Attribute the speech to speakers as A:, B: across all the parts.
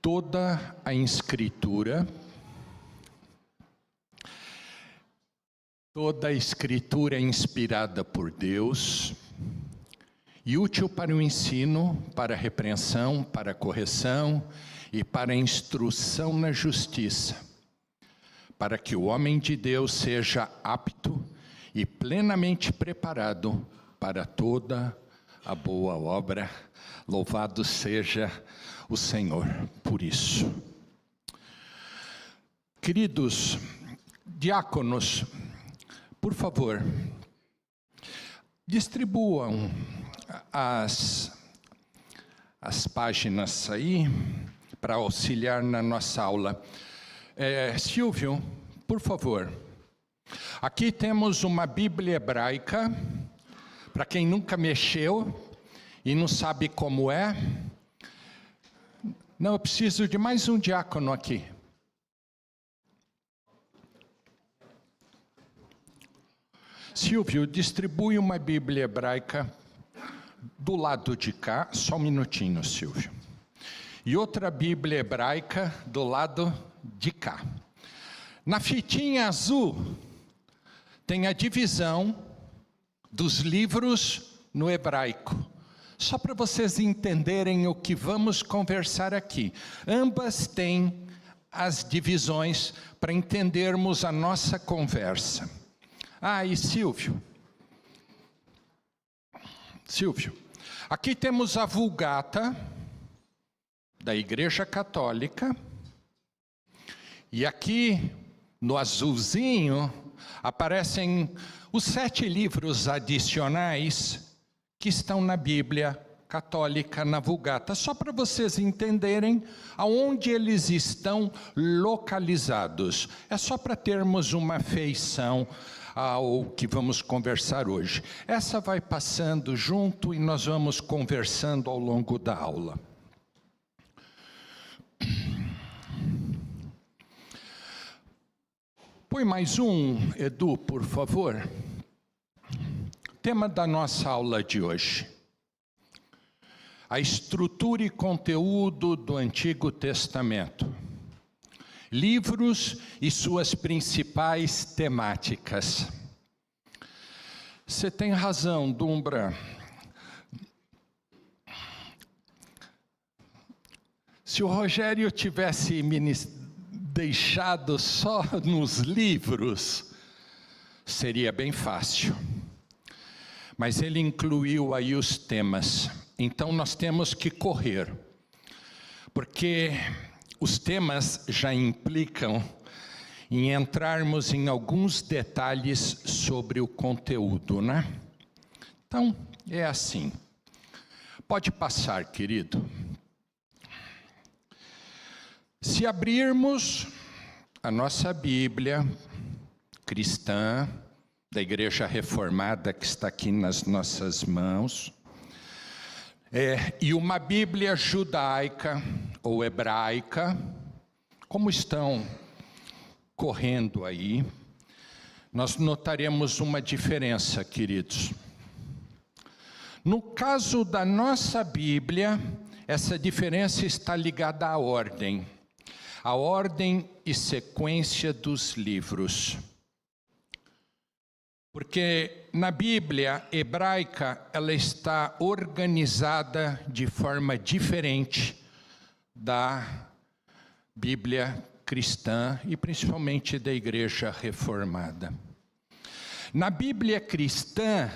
A: Toda a Escritura é inspirada por Deus e útil para o ensino, para a repreensão, para a correção e para a instrução na justiça, para que o homem de Deus seja apto e plenamente preparado para toda a boa obra. Louvado seja o Senhor por isso. Queridos diáconos, por favor, distribuam as páginas aí para auxiliar na nossa aula. Silvio, por favor. Aqui temos uma Bíblia hebraica, para quem nunca mexeu e não sabe como é. Não, eu preciso de mais um diácono aqui. Silvio, distribui uma Bíblia hebraica do lado de cá, só um minutinho, Silvio. E outra Bíblia hebraica do lado de cá. Na fitinha azul tem a divisão dos livros no hebraico. Só para vocês entenderem o que vamos conversar aqui. Ambas têm as divisões para entendermos a nossa conversa. E Silvio, aqui temos a Vulgata da Igreja Católica, e aqui no azulzinho aparecem os 7 livros adicionais que estão na Bíblia Católica, na Vulgata, só para vocês entenderem aonde eles estão localizados. É só para termos uma feição ao que vamos conversar hoje. Essa vai passando junto e nós vamos conversando ao longo da aula. Põe mais um, Edu, por favor. Tema da nossa aula de hoje: a estrutura e conteúdo do Antigo Testamento. Livros e suas principais temáticas. Você tem razão, Dumbra. Se o Rogério tivesse deixado só nos livros, seria bem fácil. Mas ele incluiu aí os temas. Então nós temos que correr, porque os temas já implicam em entrarmos em alguns detalhes sobre o conteúdo, né? Então, é assim. Pode passar, querido. Se abrirmos a nossa Bíblia cristã, da Igreja Reformada, que está aqui nas nossas mãos, e uma Bíblia judaica ou hebraica, como estão correndo aí, nós notaremos uma diferença, queridos. No caso da nossa Bíblia, essa diferença está ligada à ordem e sequência dos livros. Porque na Bíblia hebraica, ela está organizada de forma diferente da Bíblia cristã e principalmente da Igreja Reformada. Na Bíblia cristã,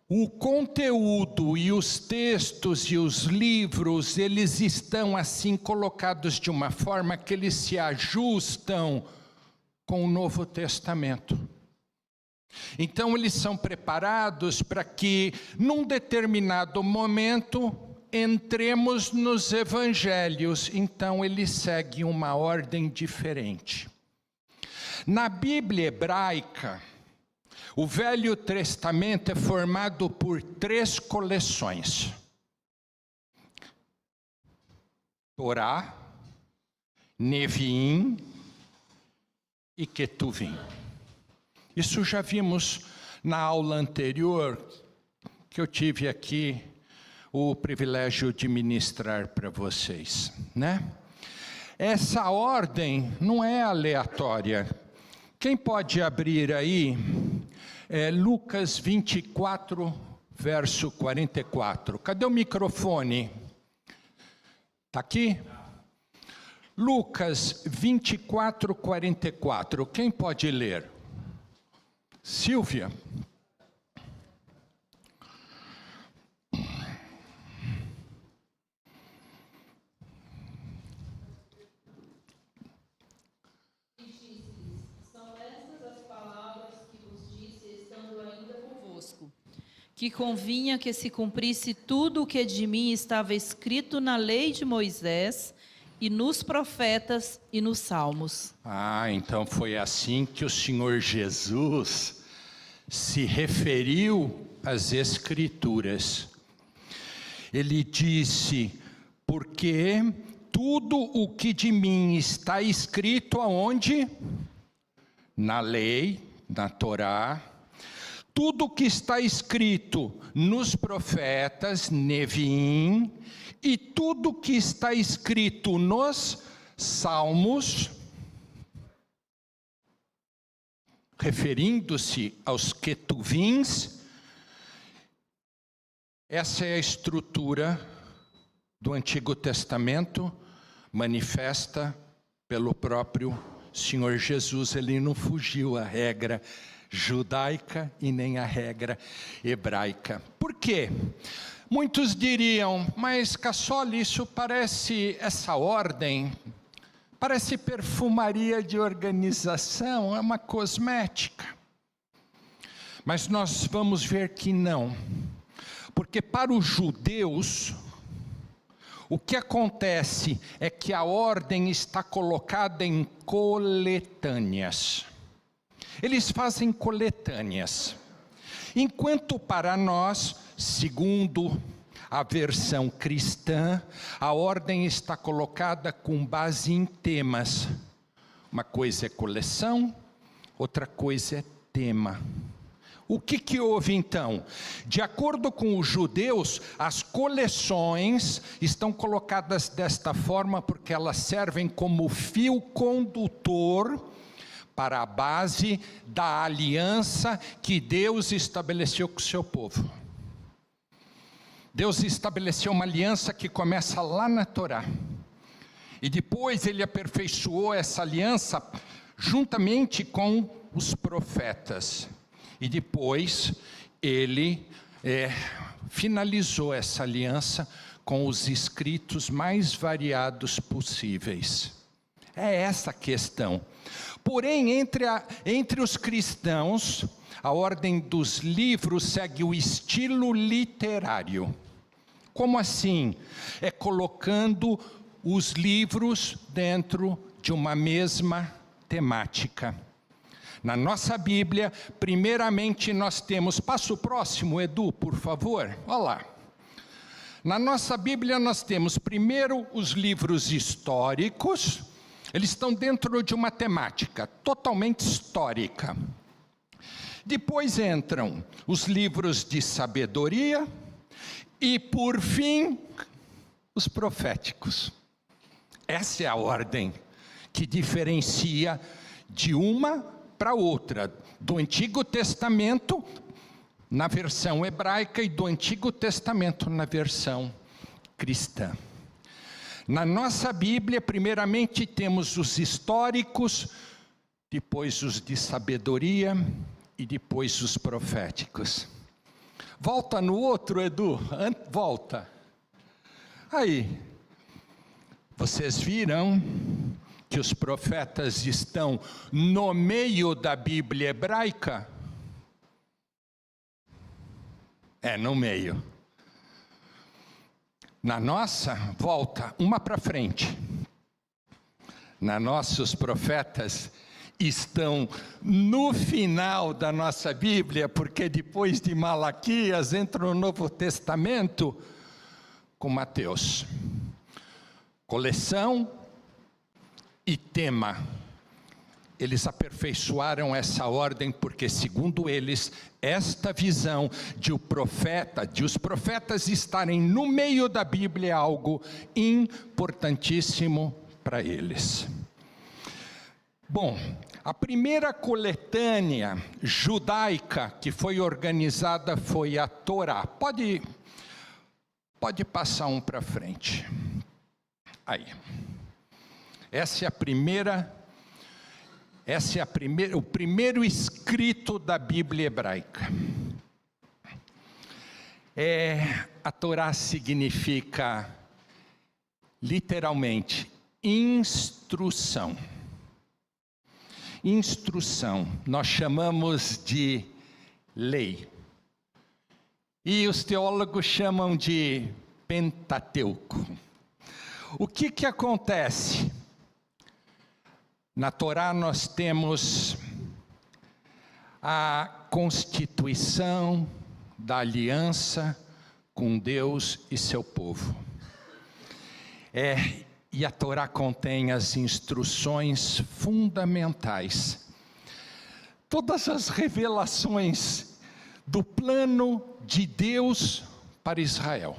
A: o conteúdo e os textos e os livros, eles estão assim colocados de uma forma que eles se ajustam com o Novo Testamento. Então eles são preparados para que, num determinado momento, entremos nos evangelhos. Então ele segue uma ordem diferente. Na Bíblia hebraica, o Velho Testamento é formado por 3 coleções: Torá, Neviim e Ketuvim. Isso já vimos na aula anterior, que eu tive aqui o privilégio de ministrar para vocês, né? Essa ordem não é aleatória. Quem pode abrir aí Lucas 24, verso 44. Cadê o microfone? Está aqui? Lucas 24, 44. Quem pode ler? Silvia.
B: Que convinha que se cumprisse tudo o que de mim estava escrito na lei de Moisés, e nos profetas e nos salmos.
A: Então foi assim que o Senhor Jesus se referiu às Escrituras. Ele disse, porque tudo o que de mim está escrito aonde? Na lei, na Torá. Tudo que está escrito nos profetas, Neviim, e tudo que está escrito nos salmos, referindo-se aos quetuvins, essa é a estrutura do Antigo Testamento, manifesta pelo próprio Senhor Jesus. Ele não fugiu à regra judaica e nem a regra hebraica. Por quê? Muitos diriam, mas Cassoli, isso parece, essa ordem, parece perfumaria de organização, é uma cosmética. Mas nós vamos ver que não. Porque para os judeus, o que acontece é que a ordem está colocada em coletâneas. Eles fazem coletâneas. Enquanto para nós, segundo a versão cristã, a ordem está colocada com base em temas. Uma coisa é coleção, outra coisa é tema. O que houve então? De acordo com os judeus, as coleções estão colocadas desta forma porque elas servem como fio condutor para a base da aliança que Deus estabeleceu com o seu povo. Deus estabeleceu uma aliança que começa lá na Torá. E depois ele aperfeiçoou essa aliança juntamente com os profetas. E depois ele finalizou essa aliança com os escritos mais variados possíveis. É essa a questão. Porém, entre os cristãos, a ordem dos livros segue o estilo literário. Como assim? É colocando os livros dentro de uma mesma temática. Na nossa Bíblia, primeiramente nós temos... Passa o próximo, Edu, por favor. Olha lá. Na nossa Bíblia nós temos primeiro os livros históricos. Eles estão dentro de uma temática totalmente histórica. Depois entram os livros de sabedoria e, por fim, os proféticos. Essa é a ordem que diferencia de uma para outra, do Antigo Testamento na versão hebraica e do Antigo Testamento na versão cristã. Na nossa Bíblia, primeiramente temos os históricos, depois os de sabedoria e depois os proféticos. Volta no outro, Edu, volta. Aí, vocês viram que os profetas estão no meio da Bíblia hebraica? No meio. Na nossa, volta uma para frente. Na nossa, os profetas estão no final da nossa Bíblia, porque depois de Malaquias entra o Novo Testamento com Mateus. Coleção e tema. eles aperfeiçoaram essa ordem porque, segundo eles, esta visão de os profetas estarem no meio da Bíblia é algo importantíssimo para eles. Bom, a primeira coletânea judaica que foi organizada foi a Torá. Pode passar um para frente. Aí. Esse é o primeiro escrito da Bíblia hebraica. A Torá significa, literalmente, instrução. Instrução, nós chamamos de lei. E os teólogos chamam de Pentateuco. O que acontece? Na Torá nós temos a constituição da aliança com Deus e seu povo. E a Torá contém as instruções fundamentais. Todas as revelações do plano de Deus para Israel.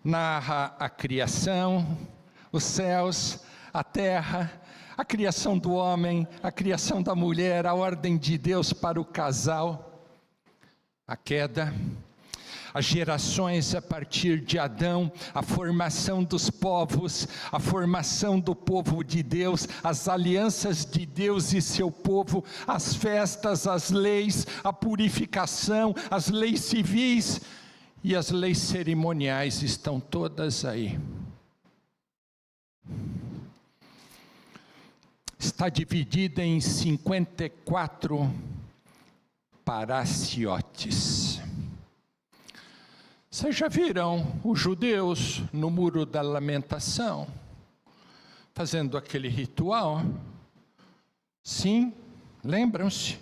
A: Narra a criação, os céus, a terra, a criação do homem, a criação da mulher, a ordem de Deus para o casal, a queda, as gerações a partir de Adão, a formação dos povos, a formação do povo de Deus, as alianças de Deus e seu povo, as festas, as leis, a purificação, as leis civis e as leis cerimoniais estão todas aí. Está dividida em 54 paraciotes. Vocês já viram os judeus no Muro da Lamentação, fazendo aquele ritual? Sim, lembram-se?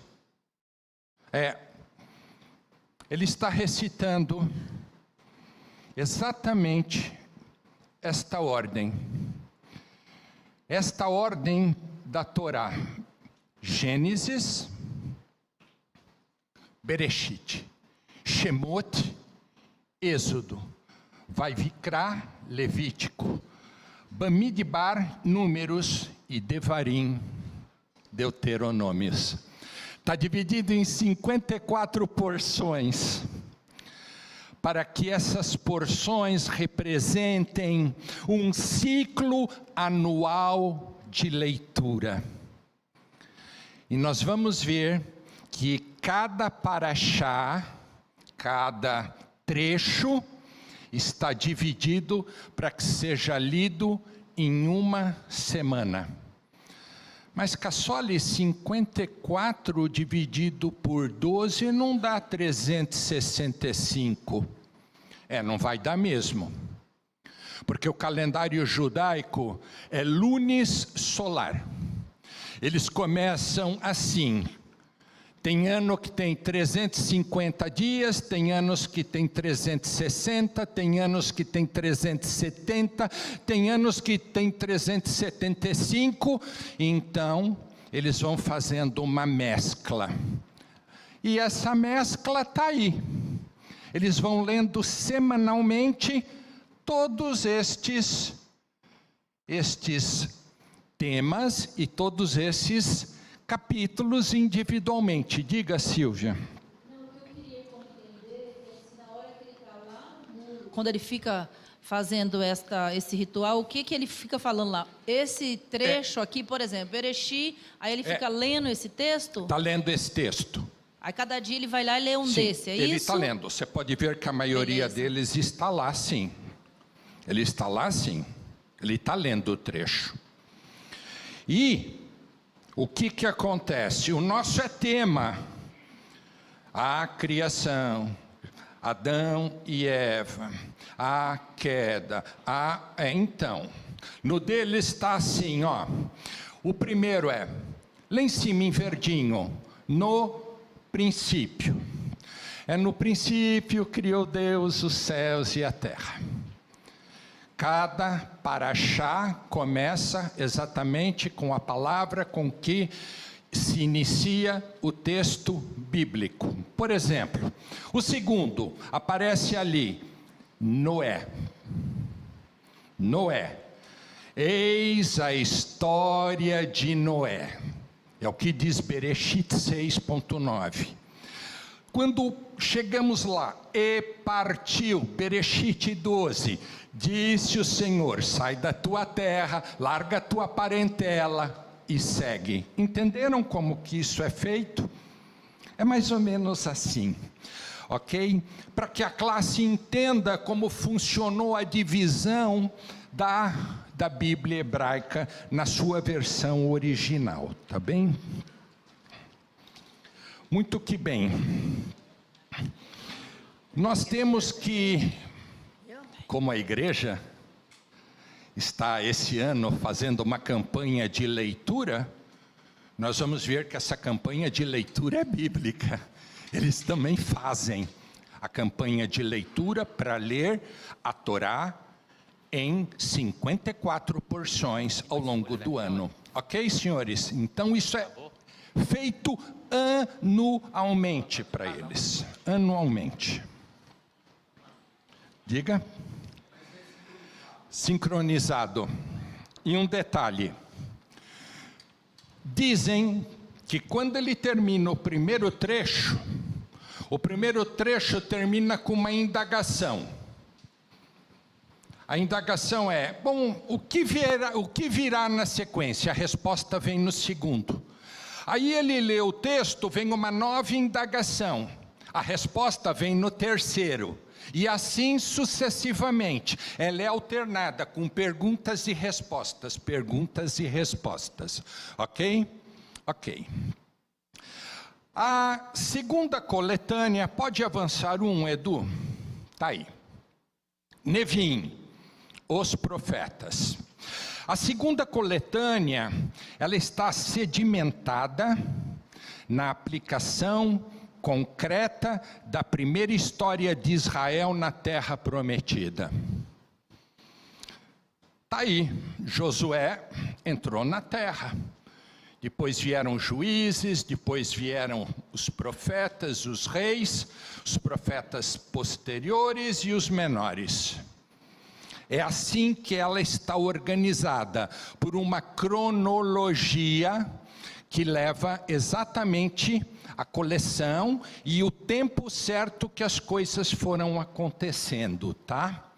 A: Ele está recitando exatamente esta ordem da Torá: Gênesis, Bereshit, Shemot, Êxodo, Vaikra, Levítico, Bamidbar, Números e Devarim, Deuteronômios. Está dividido em 54 porções, para que essas porções representem um ciclo anual de leitura. E nós vamos ver que cada paraxá, cada trecho está dividido para que seja lido em uma semana. Mas, Cassoli, 54 dividido por 12 não dá 365. Não vai dar mesmo. Porque o calendário judaico é lunis solar. Eles começam assim. Tem ano que tem 350 dias, tem anos que tem 360, tem anos que tem 370, tem anos que tem 375. Então, eles vão fazendo uma mescla. E essa mescla está aí. Eles vão lendo semanalmente todos estes temas e todos esses capítulos individualmente. Diga, Silvia.
B: Não, o que eu queria compreender é se na hora que ele está lá no muro, quando ele fica fazendo esse ritual, o que ele fica falando lá? Esse trecho aqui, por exemplo, Bereshit, aí ele fica lendo esse texto?
A: Está lendo esse texto.
B: Aí cada dia ele vai lá e lê um desse, é
A: ele
B: isso? Ele
A: está lendo. Você pode ver que a maioria deles está lá, sim. Ele está lá, sim. Ele está lendo o trecho. E o que acontece? O nosso é tema. A criação, Adão e Eva, a queda, então, no dele está assim, ó. O primeiro lá em cima em verdinho, no princípio. No princípio criou Deus os céus e a terra. Cada paraxá começa exatamente com a palavra com que se inicia o texto bíblico. Por exemplo, o segundo aparece ali, Noé. Noé. Eis a história de Noé. É o que diz Bereshit 6.9. Quando chegamos lá, e partiu, Bereshit 12, disse o Senhor, sai da tua terra, larga a tua parentela e segue. Entenderam como que isso é feito? É mais ou menos assim, ok? Para que a classe entenda como funcionou a divisão da Bíblia hebraica na sua versão original, tá bem? Muito que bem. Nós temos que, como a igreja está esse ano fazendo uma campanha de leitura, nós vamos ver que essa campanha de leitura é bíblica. Eles também fazem a campanha de leitura para ler a Torá em 54 porções ao longo do ano. Ok, senhores? Então isso é feito anualmente para eles. Anualmente. Diga. Sincronizado. E um detalhe. Dizem que quando ele termina o primeiro trecho termina com uma indagação. A indagação é, bom, o que virá na sequência? A resposta vem no segundo. Aí ele lê o texto, vem uma nova indagação. A resposta vem no terceiro. E assim sucessivamente. Ela é alternada com perguntas e respostas. Perguntas e respostas. Ok? Ok. A segunda coletânea, pode avançar Edu? Está aí. Nevim, os profetas. A segunda coletânea, ela está sedimentada na aplicação concreta da primeira história de Israel na Terra Prometida. Está aí, Josué entrou na terra. Depois vieram juízes, depois vieram os profetas, os reis, os profetas posteriores e os menores. É assim que ela está organizada, por uma cronologia que leva exatamente a coleção e o tempo certo que as coisas foram acontecendo, tá?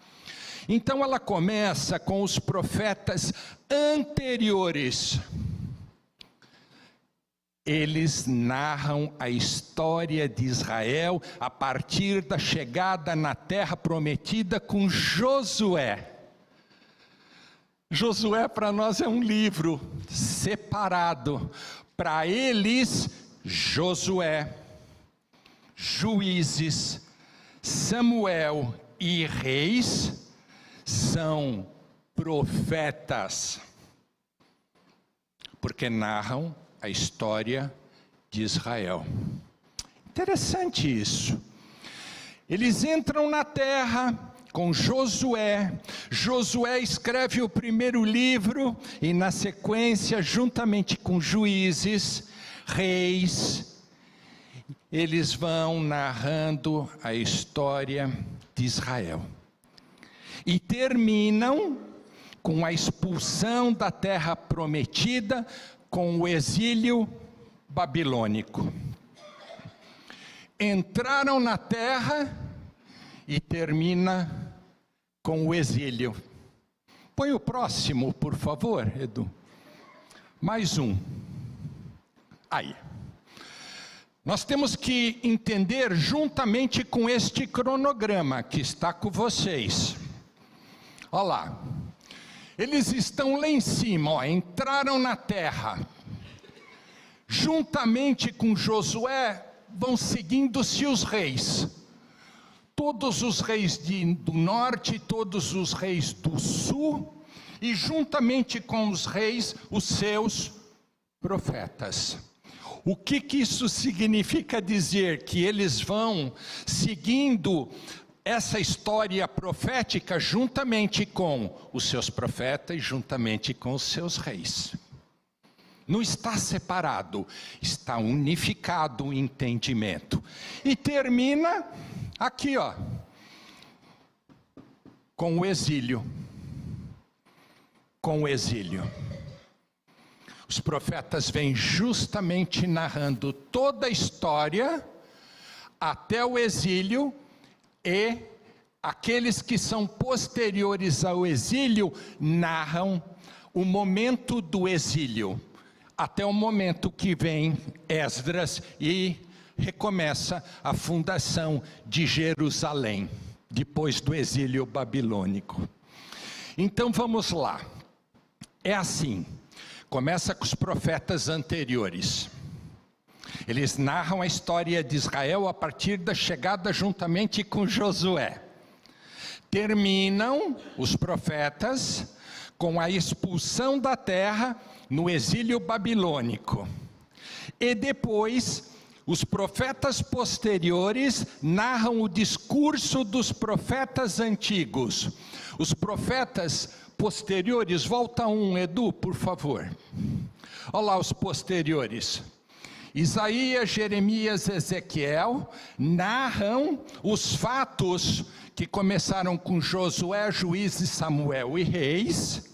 A: Então ela começa com os profetas anteriores. Eles narram a história de Israel a partir da chegada na Terra Prometida com Josué. Josué para nós é um livro separado. Para eles, Josué, Juízes, Samuel e Reis são profetas, porque narram a história de Israel. Interessante isso. Eles entram na terra com Josué. Josué escreve o primeiro livro e na sequência, juntamente com Juízes, Reis, eles vão narrando a história de Israel. E terminam com a expulsão da terra prometida, com o exílio babilônico. Entraram na terra e termina com o exílio. Põe o próximo, por favor, Edu. Mais um. Aí. Nós temos que entender juntamente com este cronograma que está com vocês. Olha lá. Eles estão lá em cima, ó, entraram na terra. Juntamente com Josué, vão seguindo-se os reis. Todos os reis do norte, todos os reis do sul, e juntamente com os reis, os seus profetas. O que isso significa dizer? Que eles vão seguindo essa história profética juntamente com os seus profetas e juntamente com os seus reis. Não está separado, está unificado o entendimento. E termina aqui, ó, com o exílio. Com o exílio. Os profetas vêm justamente narrando toda a história até o exílio, e aqueles que são posteriores ao exílio narram o momento do exílio, até o momento que vem Esdras e recomeça a fundação de Jerusalém, depois do exílio babilônico. Então vamos lá. É assim, começa com os profetas anteriores. Eles narram a história de Israel a partir da chegada juntamente com Josué. Terminam os profetas com a expulsão da terra no exílio babilônico. E depois, os profetas posteriores narram o discurso dos profetas antigos. Os profetas posteriores, volta um, Edu, por favor. Olha lá os posteriores. Isaías, Jeremias, Ezequiel narram os fatos que começaram com Josué, Juízes, Samuel e Reis.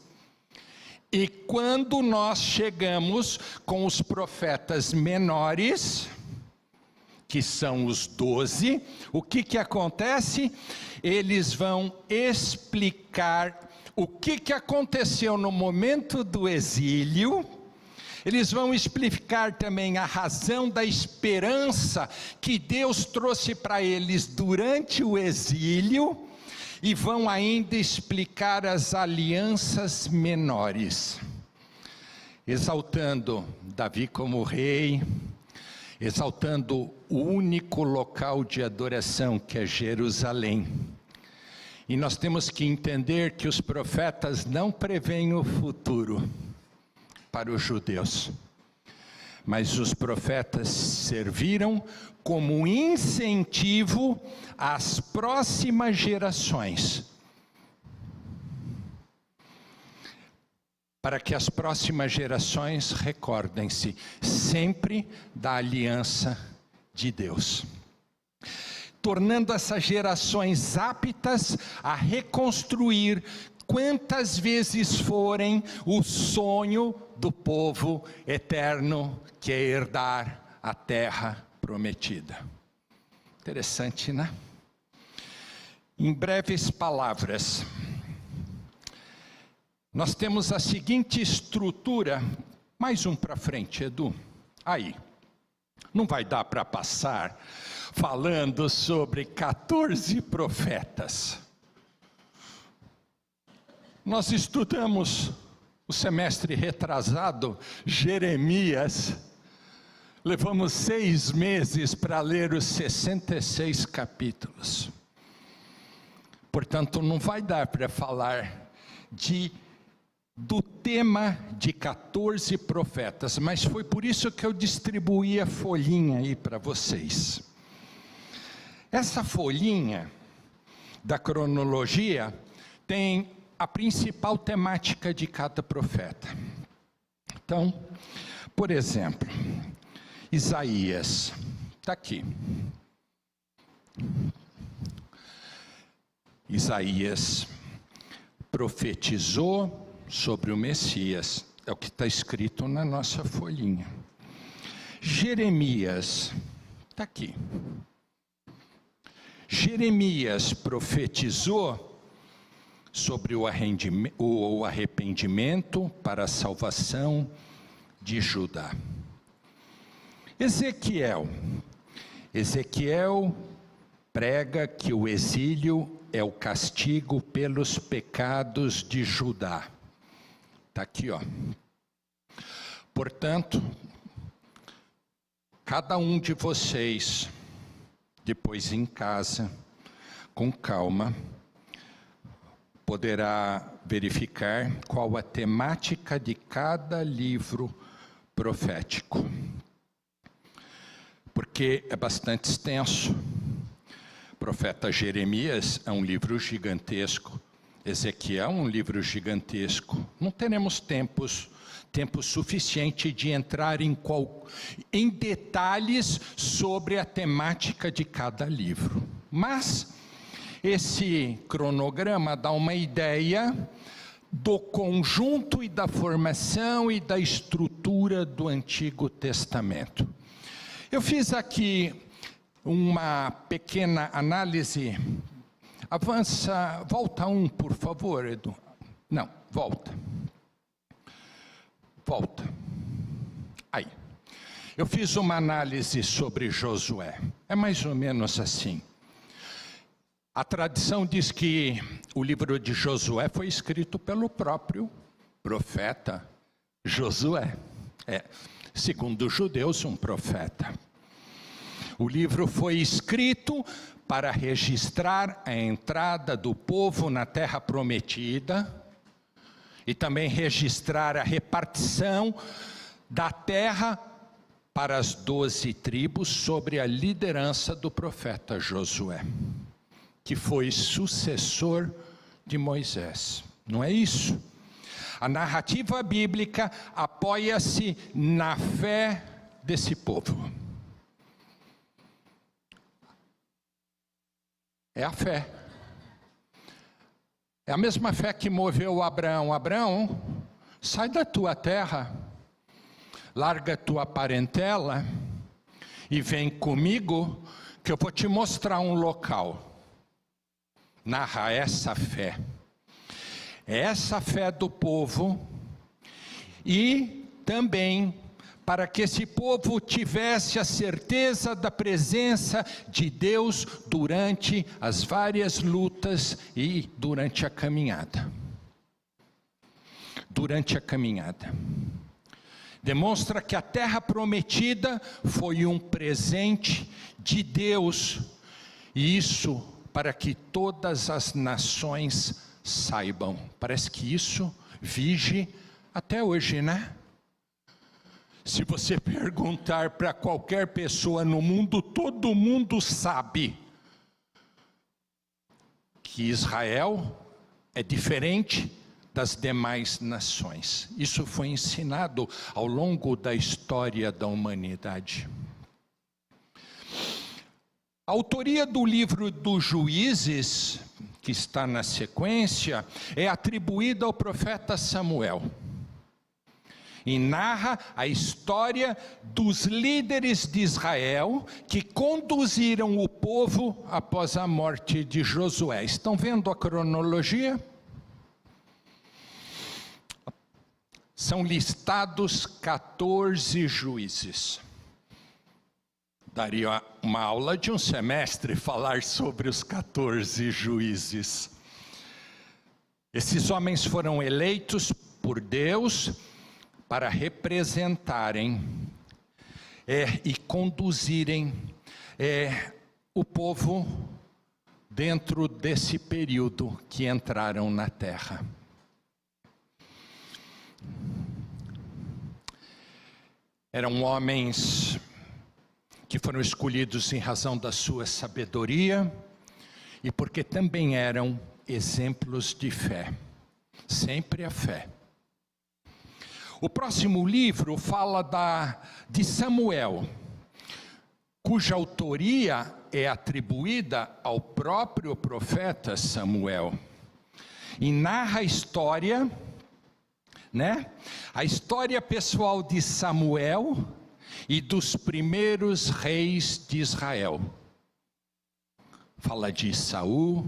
A: E quando nós chegamos com os profetas menores, que são os 12, o que acontece? Eles vão explicar o que aconteceu no momento do exílio. Eles vão explicar também a razão da esperança que Deus trouxe para eles durante o exílio, e vão ainda explicar as alianças menores, exaltando Davi como rei, exaltando o único local de adoração, que é Jerusalém. E nós temos que entender que os profetas não preveem o futuro para os judeus, mas os profetas serviram como incentivo às próximas gerações, para que as próximas gerações recordem-se sempre da aliança de Deus, tornando essas gerações aptas a reconstruir quantas vezes forem o sonho do povo eterno, que é herdar a terra prometida. Interessante, né? Em breves palavras, nós temos a seguinte estrutura. Mais um para frente, Edu. Aí. Não vai dar para passar falando sobre 14 profetas. Nós estudamos o semestre retrasado Jeremias. Levamos 6 meses para ler os 66 capítulos. Portanto, não vai dar para falar do tema de 14 profetas, mas foi por isso que eu distribuí a folhinha aí para vocês. Essa folhinha da cronologia tem a principal temática de cada profeta. Então, por exemplo, Isaías, está aqui. Isaías profetizou sobre o Messias, é o que está escrito na nossa folhinha. Jeremias, está aqui. Jeremias profetizou sobre o arrependimento para a salvação de Judá. Ezequiel prega que o exílio é o castigo pelos pecados de Judá. Está aqui, ó. Portanto, cada um de vocês, depois em casa, com calma, poderá verificar qual a temática de cada livro profético. Porque é bastante extenso. profeta Jeremias é um livro gigantesco. Ezequiel é um livro gigantesco. Não teremos tempo suficiente de entrar em detalhes sobre a temática de cada livro. Mas esse cronograma dá uma ideia do conjunto e da formação e da estrutura do Antigo Testamento. Eu fiz aqui uma pequena análise. Avança, volta um, por favor, Edu. Não, volta. Volta. Aí. Eu fiz uma análise sobre Josué. É mais ou menos assim. A tradição diz que o livro de Josué foi escrito pelo próprio profeta Josué. Segundo os judeus, um profeta. O livro foi escrito para registrar a entrada do povo na terra prometida e também registrar a repartição da terra para as 12 tribos sobre a liderança do profeta Josué, que foi sucessor de Moisés. Não é isso? A narrativa bíblica apoia-se na fé desse povo. É a fé. É a mesma fé que moveu Abraão. Abraão, sai da tua terra, larga tua parentela e vem comigo que eu vou te mostrar um local. Narra essa fé. É essa fé do povo e também para que esse povo tivesse a certeza da presença de Deus durante as várias lutas e durante a caminhada. Durante a caminhada. Demonstra que a terra prometida foi um presente de Deus, e isso para que todas as nações saibam. Parece que isso vige até hoje, né? Se você perguntar para qualquer pessoa no mundo, todo mundo sabe que Israel é diferente das demais nações. Isso foi ensinado ao longo da história da humanidade. A autoria do livro dos Juízes, que está na sequência, é atribuída ao profeta Samuel. E narra a história dos líderes de Israel que conduziram o povo após a morte de Josué. Estão vendo a cronologia? São listados 14 juízes. Daria uma aula de um semestre falar sobre os 14 juízes. Esses homens foram eleitos por Deus para representarem e conduzirem o povo dentro desse período que entraram na terra. Eram homens que foram escolhidos em razão da sua sabedoria e porque também eram exemplos de fé. Sempre a fé. O próximo livro fala de Samuel, cuja autoria é atribuída ao próprio profeta Samuel. E narra a história, a história pessoal de Samuel e dos primeiros reis de Israel. Fala de Saul,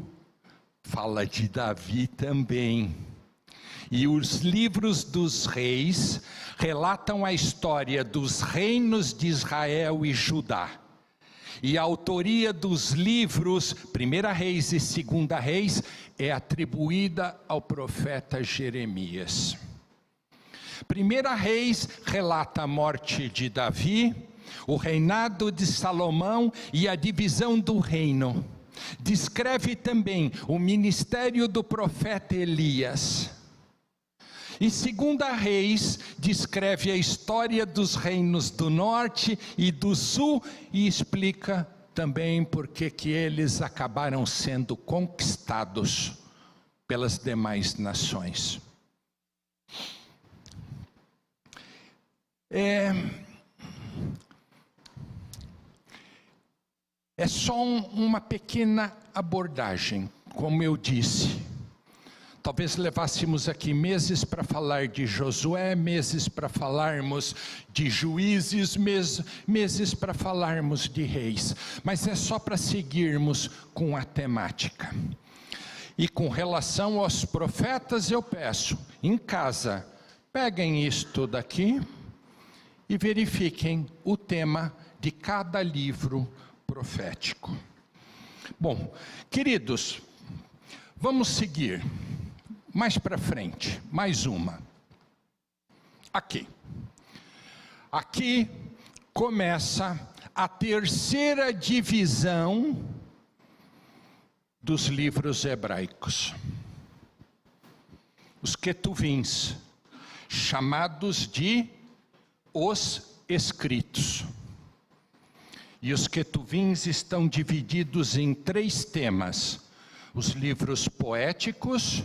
A: fala de Davi também. E os livros dos reis relatam a história dos reinos de Israel e Judá. E a autoria dos livros, 1 Reis e 2 Reis, é atribuída ao profeta Jeremias. 1 Reis relata a morte de Davi, o reinado de Salomão e a divisão do reino. Descreve também o ministério do profeta Elias. E 2 Reis descreve a história dos reinos do norte e do sul e explica também porque que eles acabaram sendo conquistados pelas demais nações. É só uma pequena abordagem, como eu disse. Talvez levássemos aqui meses para falar de Josué, meses para falarmos de Juízes, meses para falarmos de Reis. Mas é só para seguirmos com a temática. E com relação aos profetas, eu peço, em casa, peguem isto daqui e verifiquem o tema de cada livro profético. Bom, queridos, vamos seguir. Mais para frente, mais uma. Aqui começa a terceira divisão dos livros hebraicos. Os Ketuvins, chamados de os escritos. E os Ketuvins estão divididos em 3 temas: os livros poéticos,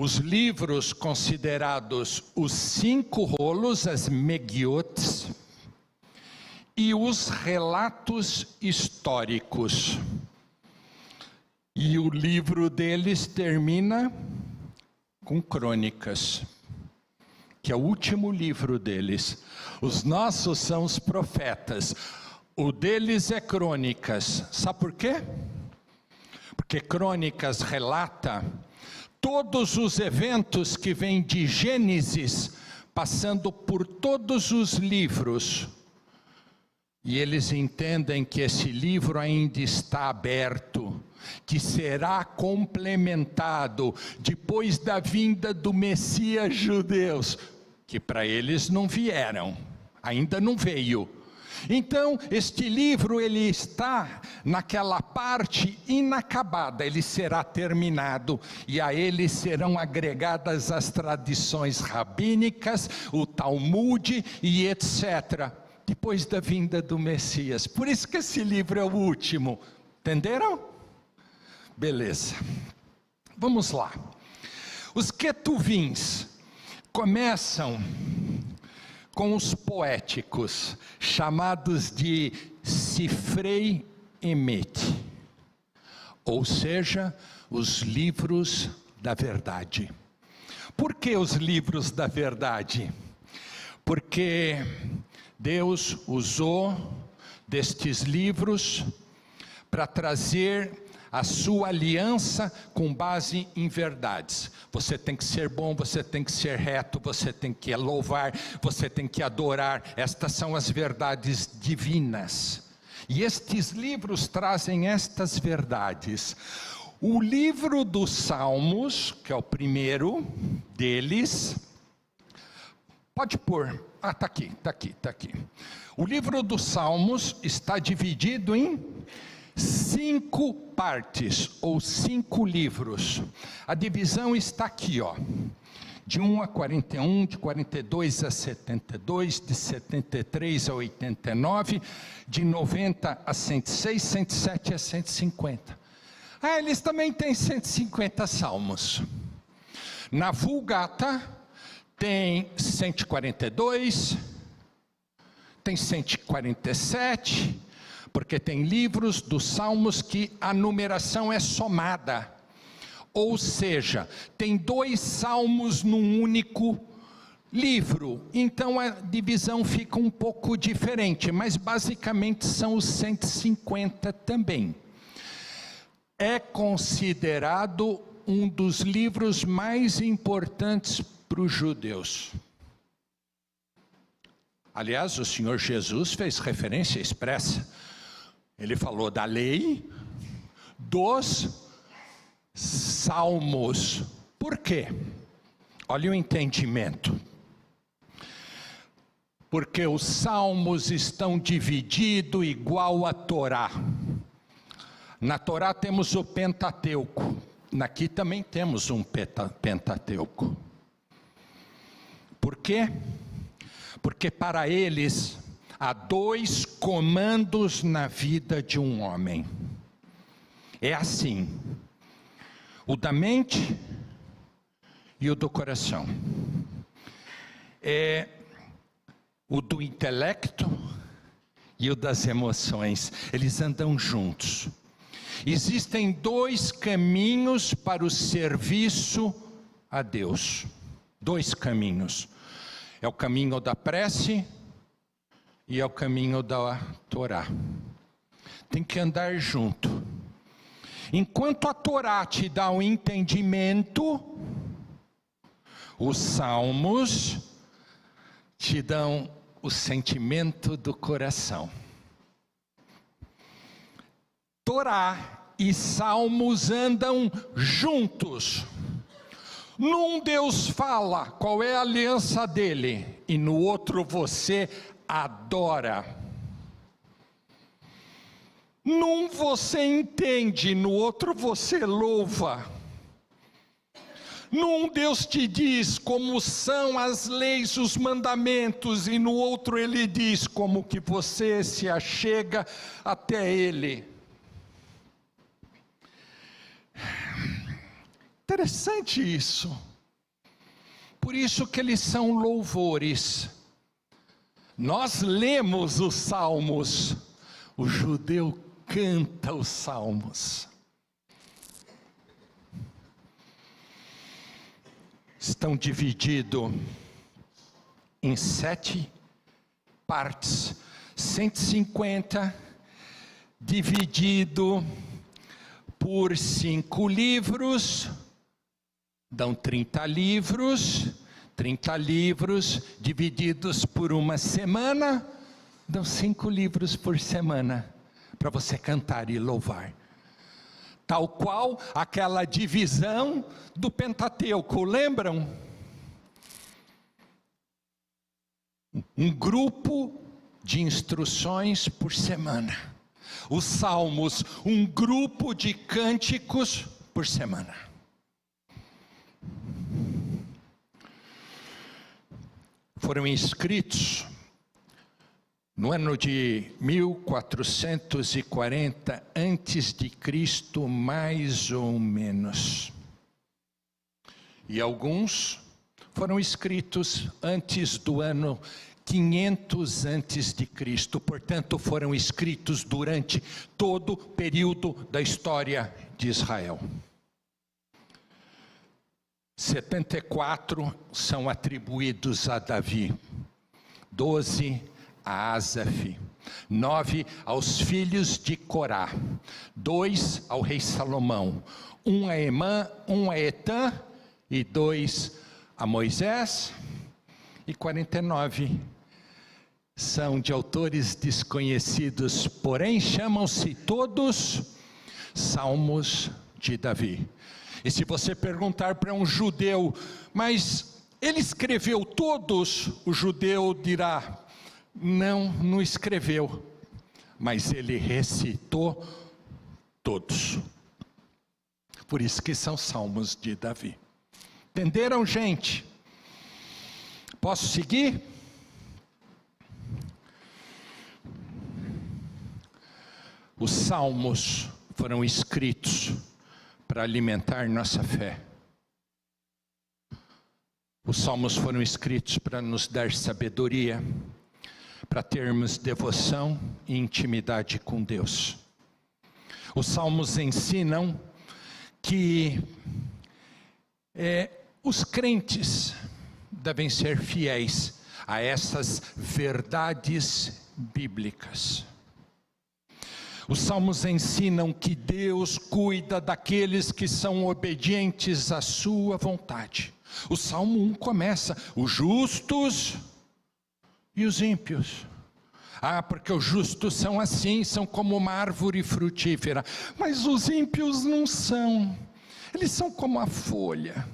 A: os livros considerados os 5 rolos, as Megiotes, e os relatos históricos. E o livro deles termina com Crônicas, que é o último livro deles. Os nossos são os profetas, o deles é Crônicas. Sabe por quê? Porque Crônicas relata todos os eventos que vêm de Gênesis, passando por todos os livros. E eles entendem que esse livro ainda está aberto, que será complementado depois da vinda do Messias judeus, que para eles não vieram, ainda não veio. Então, este livro, ele está naquela parte inacabada, ele será terminado, e a ele serão agregadas as tradições rabínicas, o Talmud e etc., depois da vinda do Messias. Por isso que esse livro é o último, entenderam? Beleza, vamos lá. Os Ketuvins começam com os poéticos, chamados de Sifrei Emet, ou seja, os livros da verdade. Por que os livros da verdade? Porque Deus usou destes livros para trazer a sua aliança com base em verdades. Você tem que ser bom, você tem que ser reto, você tem que louvar, você tem que adorar. Estas são as verdades divinas. E estes livros trazem estas verdades. O livro dos Salmos, que é o primeiro deles, pode pôr. Está aqui. O livro dos Salmos está dividido em 5 partes, ou 5 livros. A divisão está aqui, ó. De 1 a 41, de 42 a 72, de 73 a 89, de 90 a 106, 107 a 150. Eles também têm 150 salmos. Na Vulgata tem 142, tem 147, porque tem livros dos salmos que a numeração é somada. Ou seja, tem 2 salmos num único livro. Então a divisão fica um pouco diferente, mas basicamente são os 150 também. É considerado um dos livros mais importantes para os judeus. Aliás, o Senhor Jesus fez referência expressa. Ele falou da lei, dos salmos. Por quê? Olha o entendimento. Porque os salmos estão divididos igual a Torá. Na Torá temos o Pentateuco. Aqui também temos um Pentateuco. Por quê? Porque para eles há dois comandos na vida de um homem. É assim: o da mente e o do coração. É o do intelecto e o das emoções. Eles andam juntos. Existem dois caminhos para o serviço a Deus. Dois caminhos. É o caminho da prece e é o caminho da Torá. Tem que andar junto. Enquanto a Torá te dá o entendimento, os salmos te dão o sentimento do coração. Torá e salmos andam juntos. Num Deus fala qual é a aliança dele, e no outro você adora. Num você entende, no outro você louva. Num Deus te diz como são as leis, os mandamentos, e no outro ele diz como que você se achega até ele. Interessante isso. Por isso que eles são louvores. Nós lemos os salmos, o judeu canta os salmos. Estão divididos em 7 partes, 150, dividido por 5 livros, dão 30 livros, 30 livros divididos por uma semana, dão 5 livros por semana, para você cantar e louvar. Tal qual aquela divisão do Pentateuco, lembram? Um grupo de instruções por semana. Os salmos, um grupo de cânticos por semana. Foram escritos no ano de 1440 antes de Cristo, mais ou menos. E alguns foram escritos antes do ano 500 antes de Cristo. Portanto, foram escritos durante todo o período da história de Israel. 74 são atribuídos a Davi, 12 a Asaf, 9 aos filhos de Corá, 2 ao rei Salomão, 1 a Emã, 1 a Etã e 2 a Moisés, e 49 são de autores desconhecidos, porém chamam-se todos Salmos de Davi. E se você perguntar para um judeu, mas ele escreveu todos, o judeu dirá: não escreveu, mas ele recitou todos. Por isso que são salmos de Davi. Entenderam, gente? Posso seguir? Os salmos foram escritos para alimentar nossa fé. Os salmos foram escritos para nos dar sabedoria, para termos devoção e intimidade com Deus. Os salmos ensinam que os crentes devem ser fiéis a essas verdades bíblicas. Os salmos ensinam que Deus cuida daqueles que são obedientes à sua vontade. O Salmo 1 começa: os justos e os ímpios. Porque os justos são assim, são como uma árvore frutífera. Mas os ímpios não são. Eles são como a folha,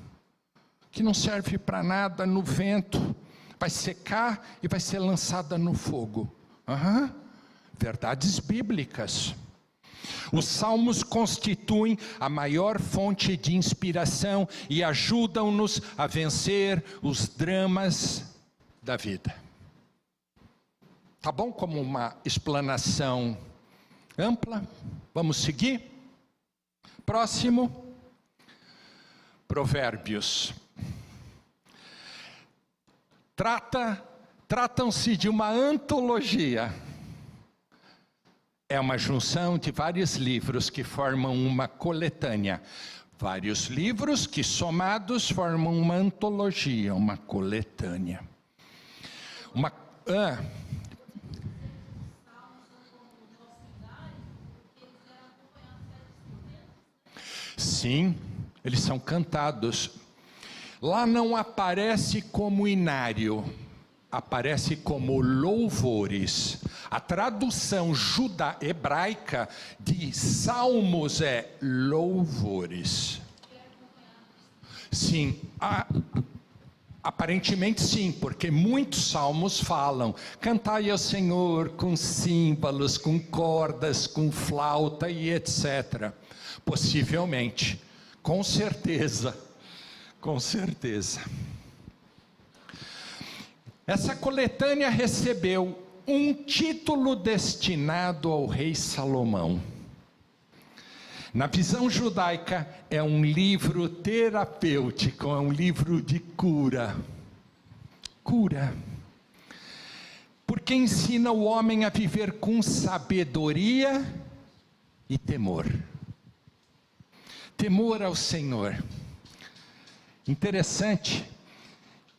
A: que não serve para nada no vento, vai secar e vai ser lançada no fogo. Verdades bíblicas. Os salmos constituem a maior fonte de inspiração e ajudam-nos a vencer os dramas da vida. Tá bom? Como uma explanação ampla. Vamos seguir? Próximo. Provérbios. Tratam-se de uma antologia. É uma junção de vários livros que formam uma coletânea. Vários livros que somados formam uma antologia, uma coletânea. Sim, eles são cantados. Lá não aparece como inário, aparece como louvores. A tradução hebraica de salmos é louvores. Sim, aparentemente sim, porque muitos salmos falam: cantai ao Senhor com símbolos, com cordas, com flauta e etc. Possivelmente, com certeza. Com certeza. Essa coletânea recebeu um título destinado ao rei Salomão. Na visão judaica, é um livro terapêutico, é um livro de cura. Cura. Porque ensina o homem a viver com sabedoria e temor. Temor ao Senhor. Interessante,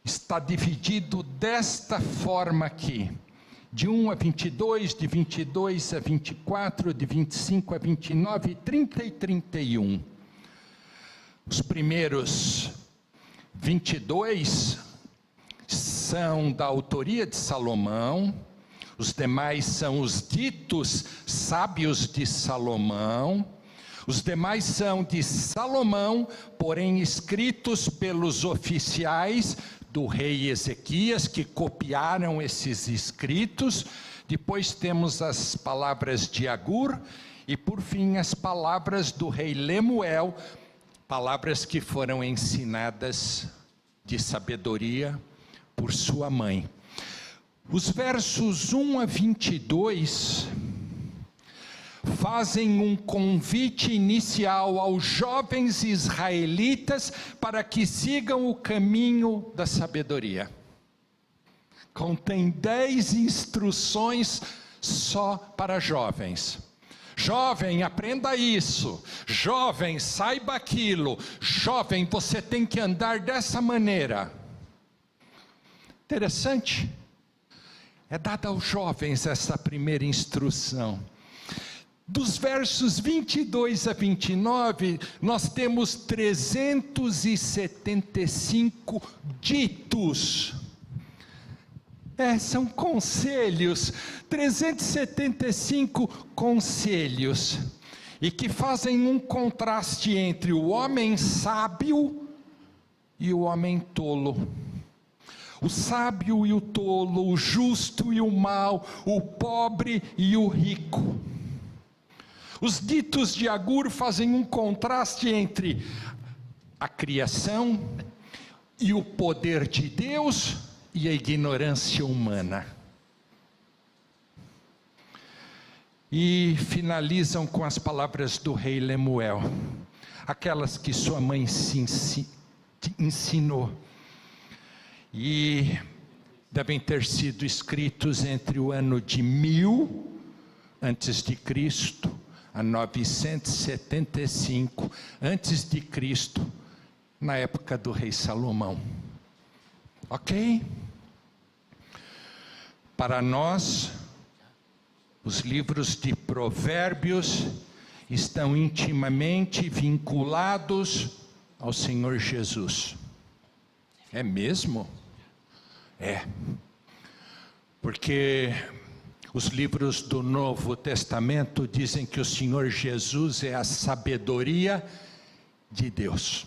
A: está dividido desta forma aqui, de 1 a 22, de 22 a 24, de 25 a 29, 30 e 31. Os primeiros 22 são da autoria de Salomão, os demais são os ditos sábios de Salomão. Os demais são de Salomão, porém escritos pelos oficiais do rei Ezequias, que copiaram esses escritos. Depois temos as palavras de Agur, e por fim as palavras do rei Lemuel, palavras que foram ensinadas de sabedoria por sua mãe. Os versos 1 a 22... fazem um convite inicial aos jovens israelitas para que sigam o caminho da sabedoria. Contém 10 instruções só para jovens. Jovem, aprenda isso. Jovem, saiba aquilo. Jovem, você tem que andar dessa maneira. Interessante. É dada aos jovens essa primeira instrução. Dos versos 22 a 29, nós temos 375 ditos. São conselhos, 375 conselhos, e que fazem um contraste entre o homem sábio e o homem tolo. O sábio e o tolo, o justo e o mau, o pobre e o rico. Os ditos de Agur fazem um contraste entre a criação e o poder de Deus e a ignorância humana. E finalizam com as palavras do rei Lemuel, aquelas que sua mãe ensinou. E devem ter sido escritos entre o ano de 1000 antes de Cristo a 975 antes de Cristo, na época do rei Salomão. Ok? Para nós, os livros de Provérbios estão intimamente vinculados ao Senhor Jesus. É mesmo? É. Porque os livros do Novo Testamento dizem que o Senhor Jesus é a sabedoria de Deus.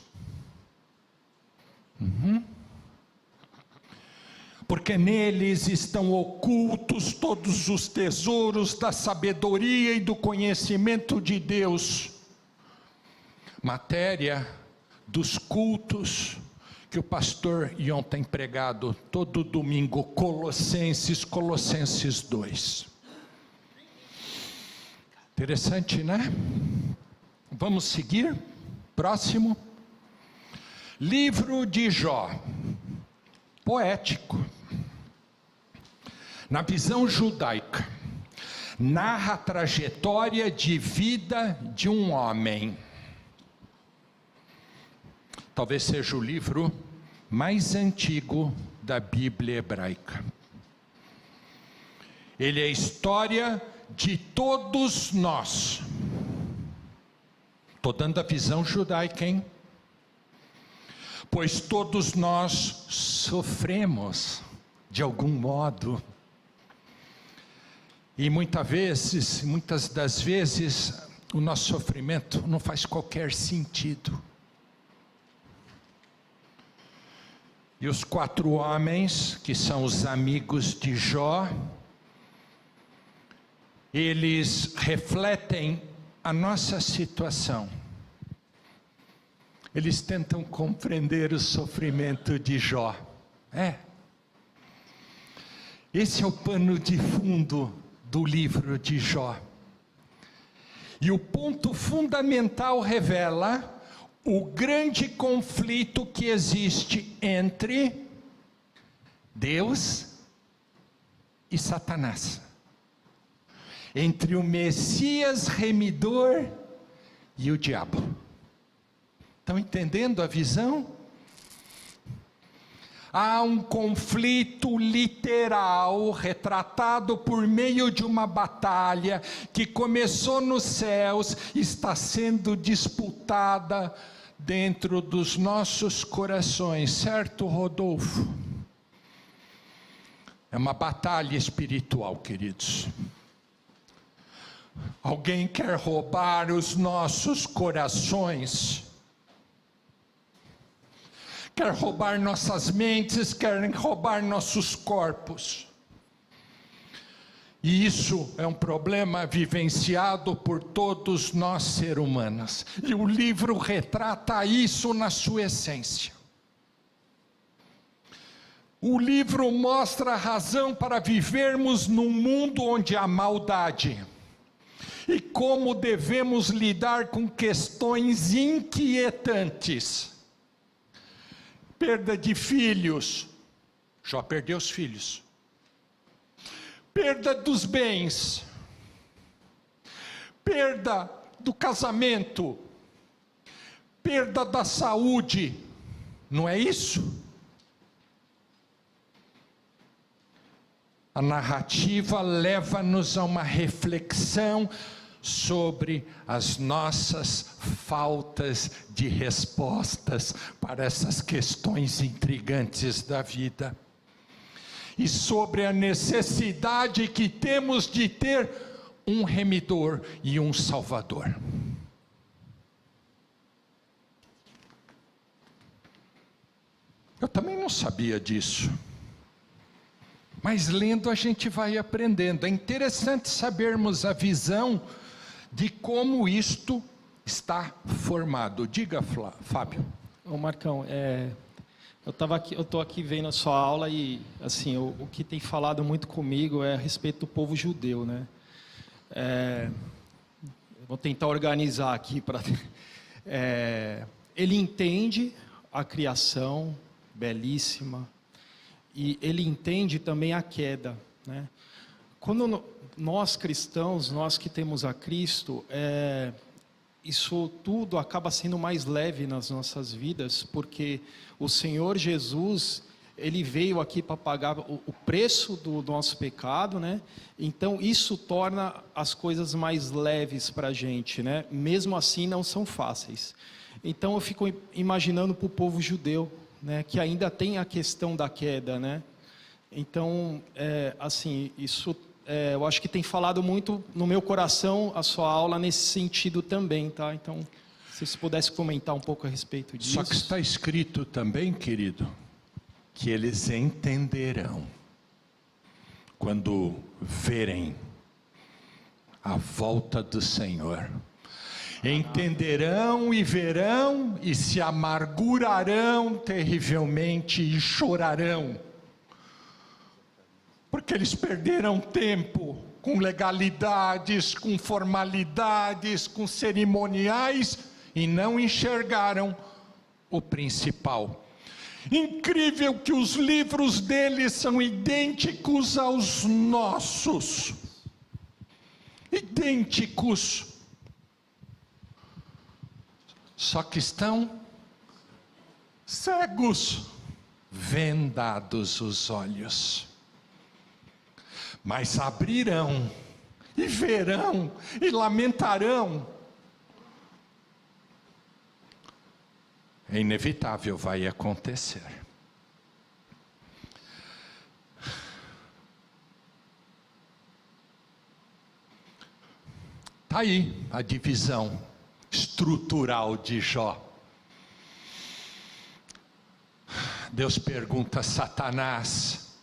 A: Porque neles estão ocultos todos os tesouros da sabedoria e do conhecimento de Deus. Matéria dos cultos que o pastor Ion tem pregado todo domingo, Colossenses 2. Interessante, né? Vamos seguir? Próximo. Livro de Jó. Poético. Na visão judaica, narra a trajetória de vida de um homem. Talvez seja o livro mais antigo da Bíblia hebraica. Ele é a história de todos nós. Estou dando a visão judaica, hein? Pois todos nós sofremos de algum modo. E muitas das vezes, o nosso sofrimento não faz qualquer sentido. E os 4 homens, que são os amigos de Jó, eles refletem a nossa situação. Eles tentam compreender o sofrimento de Jó. Esse é o pano de fundo do livro de Jó. E o ponto fundamental revela o grande conflito que existe entre Deus e Satanás. Entre o Messias remidor e o diabo. Estão entendendo a visão? Há um conflito literal, retratado por meio de uma batalha, que começou nos céus, está sendo disputada dentro dos nossos corações, certo, Rodolfo? É uma batalha espiritual, queridos. Alguém quer roubar os nossos corações, quer roubar nossas mentes, quer roubar nossos corpos. E isso é um problema vivenciado por todos nós seres humanos. E o livro retrata isso na sua essência. O livro mostra a razão para vivermos num mundo onde há maldade. E como devemos lidar com questões inquietantes. Perda de filhos. Jó perdeu os filhos. Perda dos bens. Perda do casamento. Perda da saúde. Não é isso? A narrativa leva-nos a uma reflexão sobre as nossas faltas de respostas para essas questões intrigantes da vida. E sobre a necessidade que temos de ter um remidor e um salvador. Eu também não sabia disso. Mas lendo a gente vai aprendendo. É interessante sabermos a visão de como isto está formado. Diga, Fábio.
C: Ô Marcão, eu estou aqui vendo a sua aula e assim, o que tem falado muito comigo é a respeito do povo judeu, né? Vou tentar organizar aqui para. Ele entende a criação belíssima. E ele entende também a queda, né? Quando nós cristãos, nós que temos a Cristo, isso tudo acaba sendo mais leve nas nossas vidas, porque o Senhor Jesus, Ele veio aqui para pagar o preço do nosso pecado, né? Então isso torna as coisas mais leves para a gente, né? Mesmo assim não são fáceis. Então eu fico imaginando para o povo judeu, né, que ainda tem a questão da queda, né? Então, assim, isso eu acho que tem falado muito no meu coração a sua aula nesse sentido também, tá? Então, se você pudesse comentar um pouco a respeito disso.
A: Só que está escrito também, querido, que eles entenderão quando verem a volta do Senhor. entenderão e verão e se amargurarão terrivelmente e chorarão, porque eles perderam tempo com legalidades, com formalidades, com cerimoniais e não enxergaram o principal. Incrível que os livros deles são idênticos aos nossos. Idênticos. Só que estão cegos, vendados os olhos. Mas abrirão, e verão, e lamentarão. É inevitável, vai acontecer. Está aí a divisão estrutural de Jó. Deus pergunta a Satanás: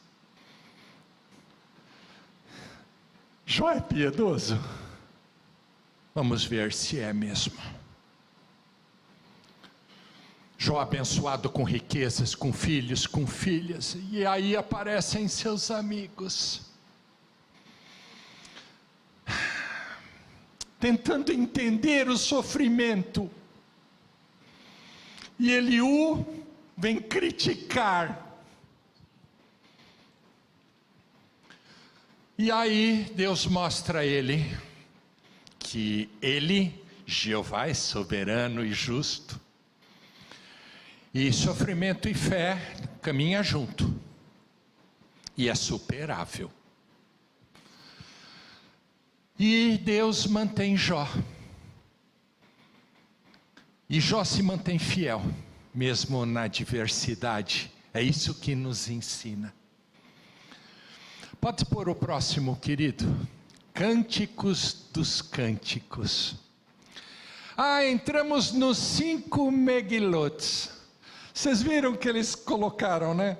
A: Jó é piedoso? Vamos ver se é mesmo. Jó abençoado com riquezas, com filhos, com filhas, e aí aparecem seus amigos, tentando entender o sofrimento, e Eliú vem criticar. E aí Deus mostra a ele que ele, Jeová, é soberano e justo, e sofrimento e fé caminham junto, e é superável. E Deus mantém Jó, e Jó se mantém fiel, mesmo na adversidade. É isso que nos ensina. Pode pôr o próximo, querido. Cânticos dos Cânticos. Entramos nos 5 Megilotes. Vocês viram que eles colocaram, né?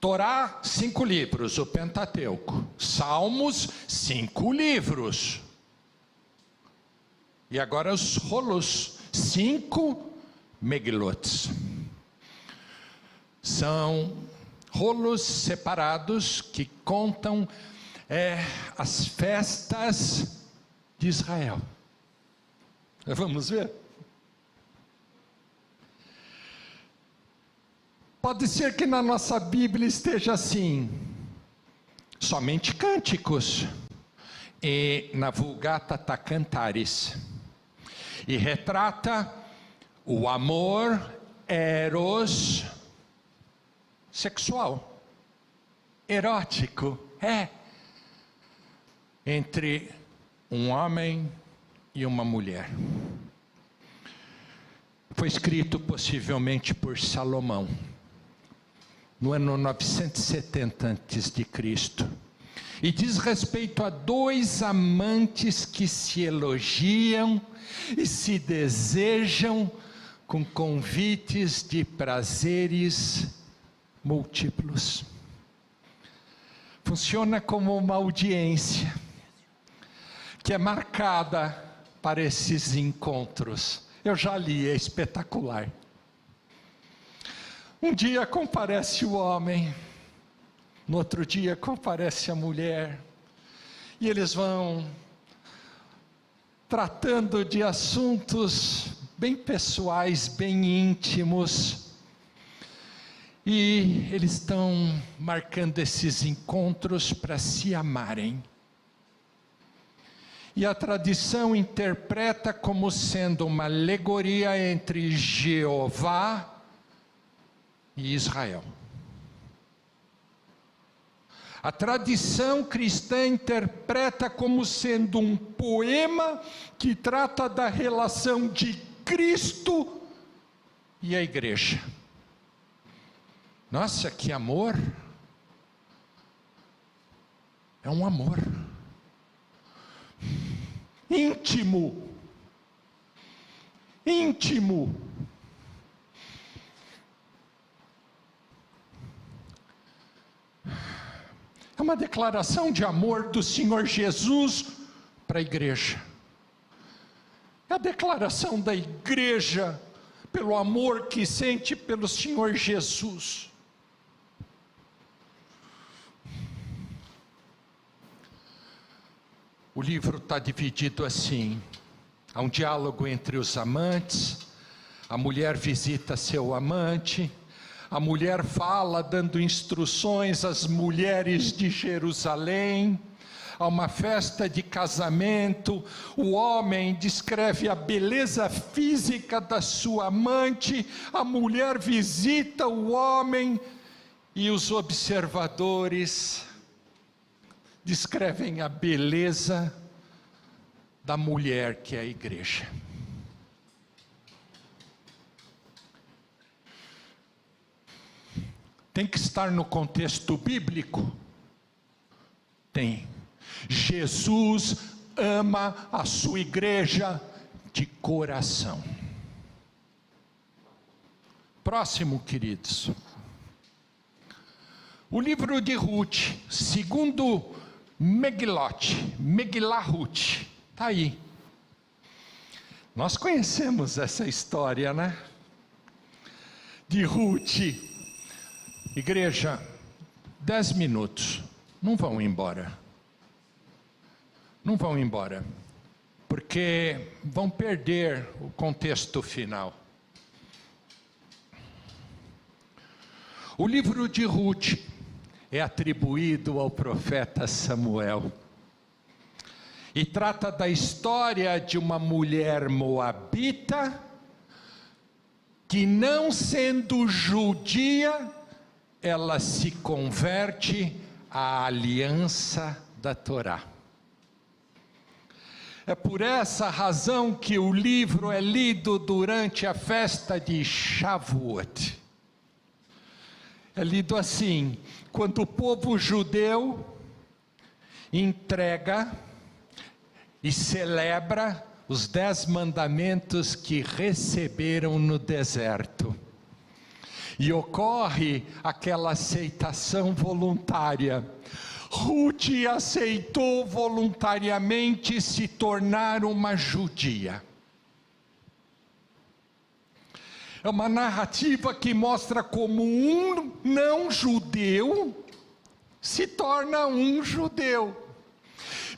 A: Torá, 5 livros, o Pentateuco. Salmos, 5 livros. E agora os rolos, 5 Megilotes. São rolos separados que contam as festas de Israel. Vamos ver? Pode ser que na nossa Bíblia esteja assim, somente cânticos, e na Vulgata está Cantares, e retrata o amor eros sexual, erótico, entre um homem e uma mulher. Foi escrito possivelmente por Salomão, no ano 970 a.C., e diz respeito a 2 amantes que se elogiam e se desejam com convites de prazeres múltiplos. Funciona como uma audiência que é marcada para esses encontros. Eu já li, é espetacular. Um dia comparece o homem, no outro dia comparece a mulher, e eles vão tratando de assuntos bem pessoais, bem íntimos, e eles estão marcando esses encontros para se amarem. E a tradição interpreta como sendo uma alegoria entre Jeová e Israel. A tradição cristã interpreta como sendo um poema que trata da relação de Cristo e a igreja. Nossa, que amor! É um amor íntimo, íntimo. É uma declaração de amor do Senhor Jesus para a igreja. É a declaração da igreja pelo amor que sente pelo Senhor Jesus. O livro está dividido assim: há um diálogo entre os amantes, a mulher visita seu amante, a mulher fala dando instruções às mulheres de Jerusalém, há uma festa de casamento, o homem descreve a beleza física da sua amante, a mulher visita o homem e os observadores descrevem a beleza da mulher que é a igreja. Tem que estar no contexto bíblico? Tem. Jesus ama a sua igreja de coração. Próximo, queridos. O livro de Ruth, segundo Megillah Ruth, está aí. Nós conhecemos essa história, né? De Ruth. Igreja, 10 minutos, não vão embora. Não vão embora, porque vão perder o contexto final. O livro de Ruth é atribuído ao profeta Samuel e trata da história de uma mulher moabita que, não sendo judia, ela se converte à aliança da Torá. É por essa razão que o livro é lido durante a festa de Shavuot. É lido assim: quando o povo judeu entrega e celebra os 10 mandamentos que receberam no deserto. E ocorre aquela aceitação voluntária. Ruth aceitou voluntariamente se tornar uma judia. É uma narrativa que mostra como um não-judeu se torna um judeu,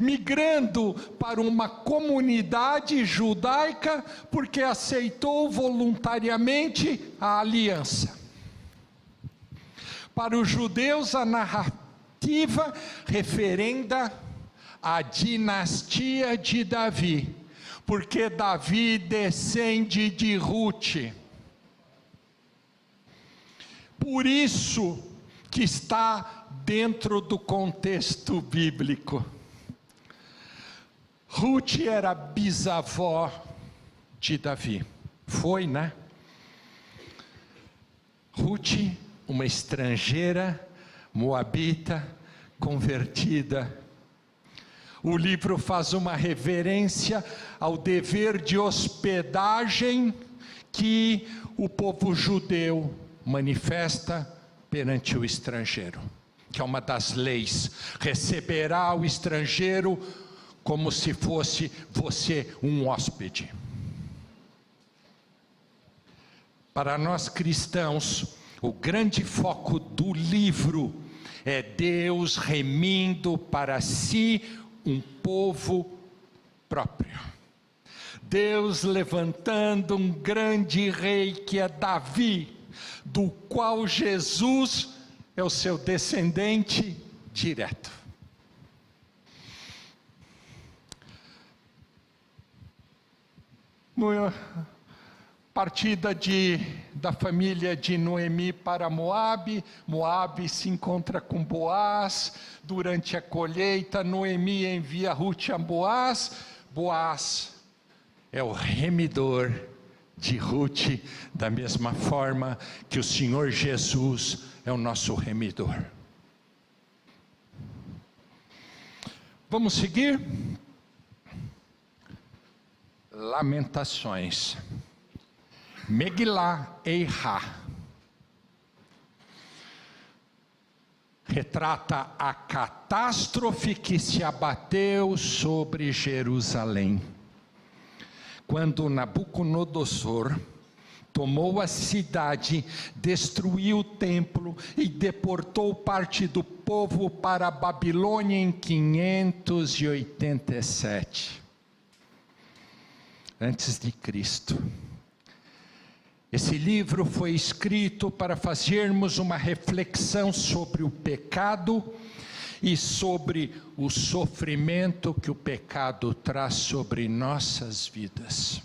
A: migrando para uma comunidade judaica porque aceitou voluntariamente a aliança. Para os judeus, a narrativa referenda à dinastia de Davi, porque Davi descende de Ruth. Por isso que está dentro do contexto bíblico. Ruth era bisavó de Davi. Foi, né? Ruth, uma estrangeira, moabita, convertida. O livro faz uma reverência ao dever de hospedagem que o povo judeu manifesta perante o estrangeiro, que é uma das leis. Receberá o estrangeiro como se fosse você um hóspede. Para nós cristãos, o grande foco do livro é Deus remindo para si um povo próprio. Deus levantando um grande rei que é Davi, do qual Jesus é o seu descendente direto. Partida da família de Noemi para Moabe. Moabe se encontra com Boaz. Durante a colheita, Noemi envia Ruth a Boaz. Boaz é o remidor de Ruth, da mesma forma que o Senhor Jesus é o nosso remidor. Vamos seguir? Lamentações. Megillah Eihá retrata a catástrofe que se abateu sobre Jerusalém. quando Nabucodonosor tomou a cidade, destruiu o templo e deportou parte do povo para a Babilônia em 587 antes de Cristo. Esse livro foi escrito para fazermos uma reflexão sobre o pecado e sobre o sofrimento que o pecado traz sobre nossas vidas.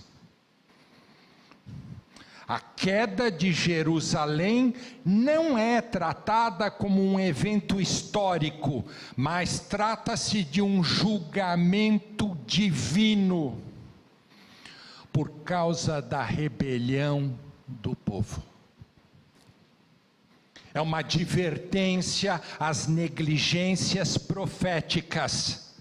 A: A queda de Jerusalém não é tratada como um evento histórico, mas trata-se de um julgamento divino por causa da rebelião do povo. É uma advertência às negligências proféticas.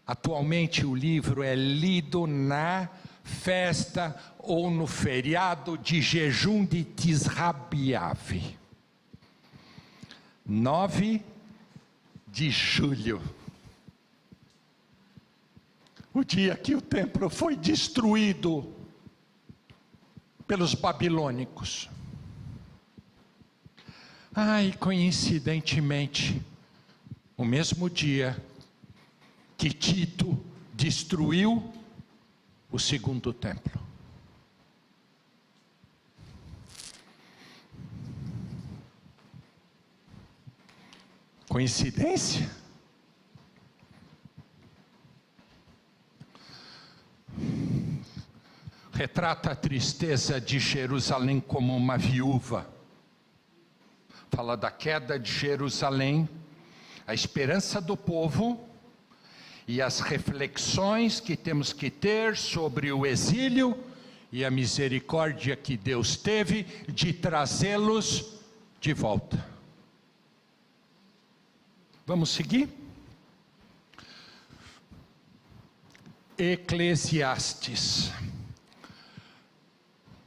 A: Atualmente o livro é lido na festa ou no feriado de jejum de Tisra B'Av, 9 de julho. O dia que o templo foi destruído pelos babilônicos. E coincidentemente, o mesmo dia que Tito destruiu o segundo templo. Coincidência? Retrata a tristeza de Jerusalém como uma viúva. Fala da queda de Jerusalém, a esperança do povo e as reflexões que temos que ter sobre o exílio e a misericórdia que Deus teve de trazê-los de volta. Vamos seguir? Eclesiastes.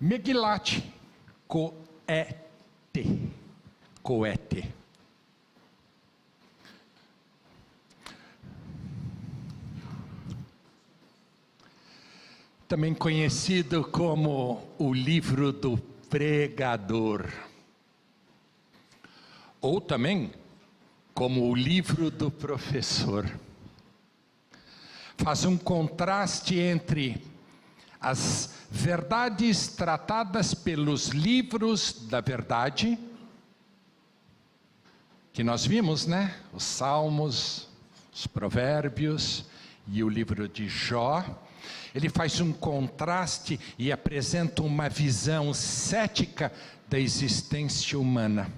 A: Megilat Coete. Também conhecido como o livro do pregador, ou também como o livro do professor. Faz um contraste entre as verdades tratadas pelos livros da verdade, que nós vimos, né? Os Salmos, os Provérbios e o livro de Jó. Ele faz um contraste e apresenta uma visão cética da existência humana.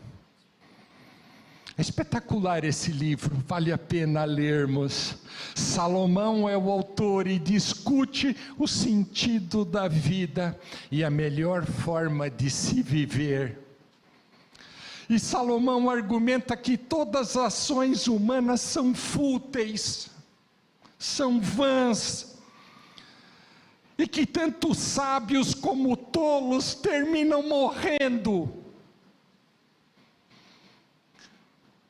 A: É espetacular esse livro, vale a pena lermos. Salomão é o autor e discute o sentido da vida e a melhor forma de se viver. E Salomão argumenta que todas as ações humanas são fúteis, são vãs, e que tanto sábios como tolos terminam morrendo.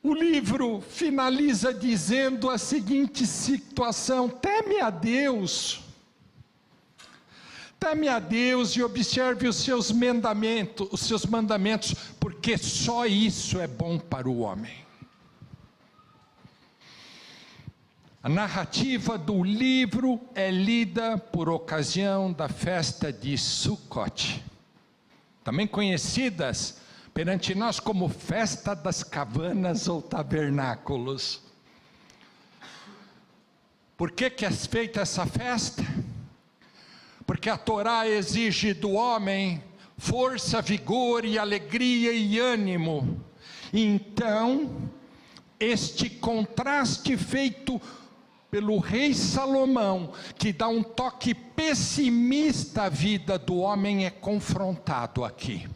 A: O livro finaliza dizendo a seguinte situação: teme a Deus e observe os seus mandamentos, porque só isso é bom para o homem. A narrativa do livro é lida por ocasião da festa de Sukkot, também conhecidas perante nós como festa das cabanas ou tabernáculos. Por que é feita essa festa? Porque a Torá exige do homem força, vigor e alegria e ânimo. Então, este contraste feito pelo rei Salomão, que dá um toque pessimista à vida do homem, é confrontado aqui.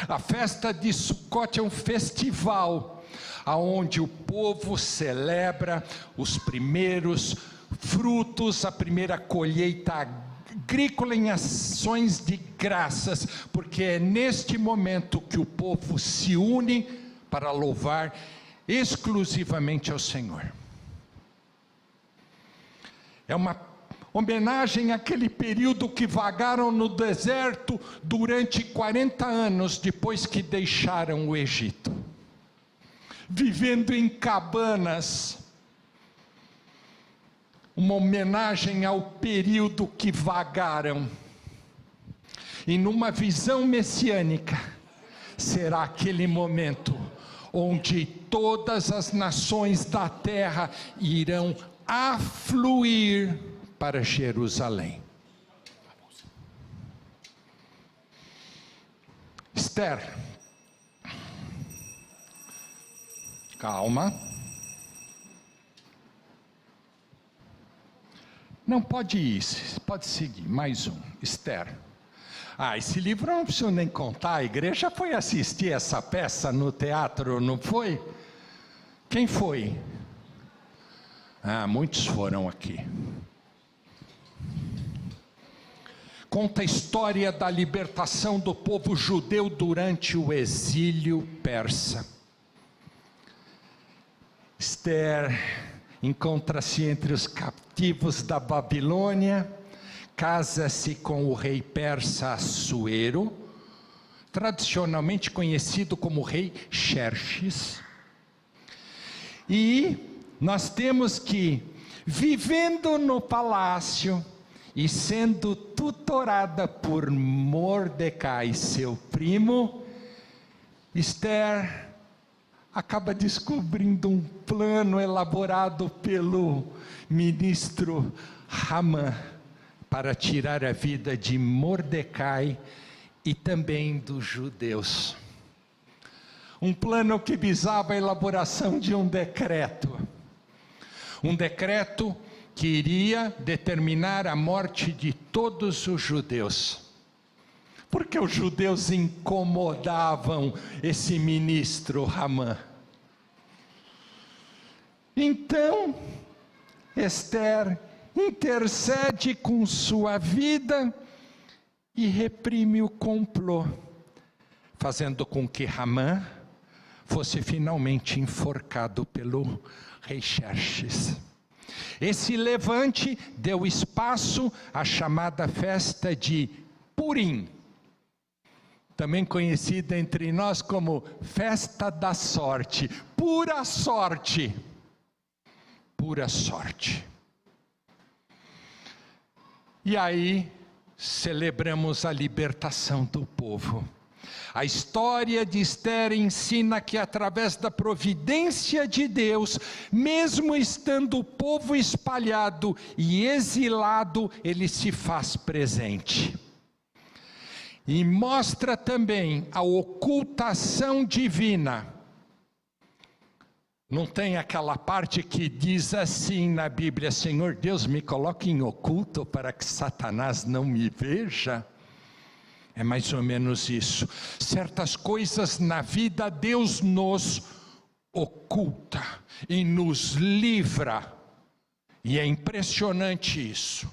A: A festa de Sukkot é um festival onde o povo celebra os primeiros frutos, a primeira colheita agrícola em ações de graças, porque é neste momento que o povo se une para louvar exclusivamente ao Senhor. É uma homenagem àquele período que vagaram no deserto durante 40 anos depois que deixaram o Egito, vivendo em cabanas. Uma homenagem ao período que vagaram. E numa visão messiânica, será aquele momento onde todas as nações da terra irão afluir para Jerusalém. Esther, calma. Não, pode ir, pode seguir, mais um. Esther. Esse livro eu não preciso nem contar, a igreja foi assistir essa peça no teatro, não foi? Quem foi? Muitos foram aqui. Conta a história da libertação do povo judeu durante o exílio persa. Esther encontra-se entre os cativos da Babilônia, casa-se com o rei persa Assuero, tradicionalmente conhecido como rei Xerxes. E nós temos que, vivendo no palácio e sendo tutorada por Mordecai, seu primo, Esther acaba descobrindo um plano elaborado pelo ministro Hamã para tirar a vida de Mordecai e também dos judeus. Um plano que visava a elaboração de um decreto. Um decreto que iria determinar a morte de todos os judeus. Porque os judeus incomodavam esse ministro Hamã. Então, Esther intercede com sua vida e reprime o complô, fazendo com que Hamã fosse finalmente enforcado pelo rei Xerxes. Esse levante deu espaço à chamada festa de Purim, também conhecida entre nós como festa da sorte, pura sorte, pura sorte. E aí celebramos a libertação do povo. A história de Esther ensina que através da providência de Deus, mesmo estando o povo espalhado e exilado, ele se faz presente. E mostra também a ocultação divina. Não tem aquela parte que diz assim na Bíblia: Senhor Deus, me coloque em oculto para que Satanás não me veja? É mais ou menos isso. Certas coisas na vida Deus nos oculta e nos livra. E é impressionante isso.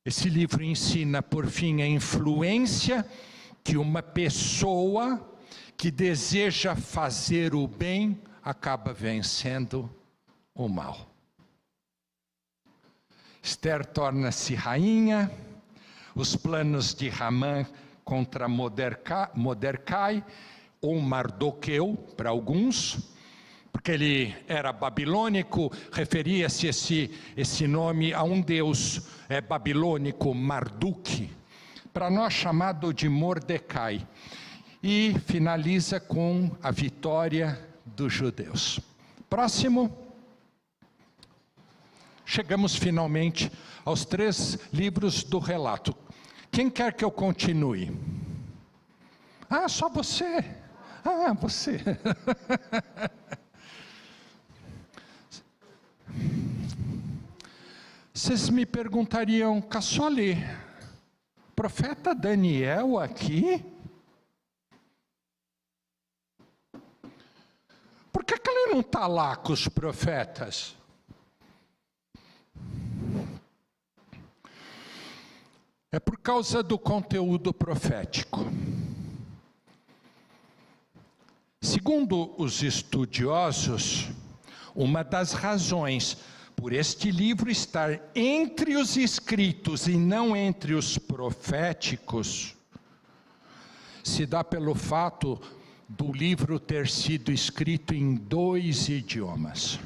A: Esse livro ensina, por fim, a influência que uma pessoa que deseja fazer o bem acaba vencendo o mal. Esther torna-se rainha. Os planos de Hamã contra Mordecai, ou Mardoqueu para alguns, porque ele era babilônico, referia-se esse nome a um deus babilônico, Marduk, para nós chamado de Mordecai, e finaliza com a vitória dos judeus. Próximo. Chegamos finalmente aos 3 livros do relato. Quem quer que eu continue? Só você. Você. Vocês me perguntariam, Cassoli, profeta Daniel aqui? Por que ele não está lá com os profetas? É por causa do conteúdo profético. Segundo os estudiosos, uma das razões por este livro estar entre os escritos e não entre os proféticos, se dá pelo fato do livro ter sido escrito em 2 idiomas.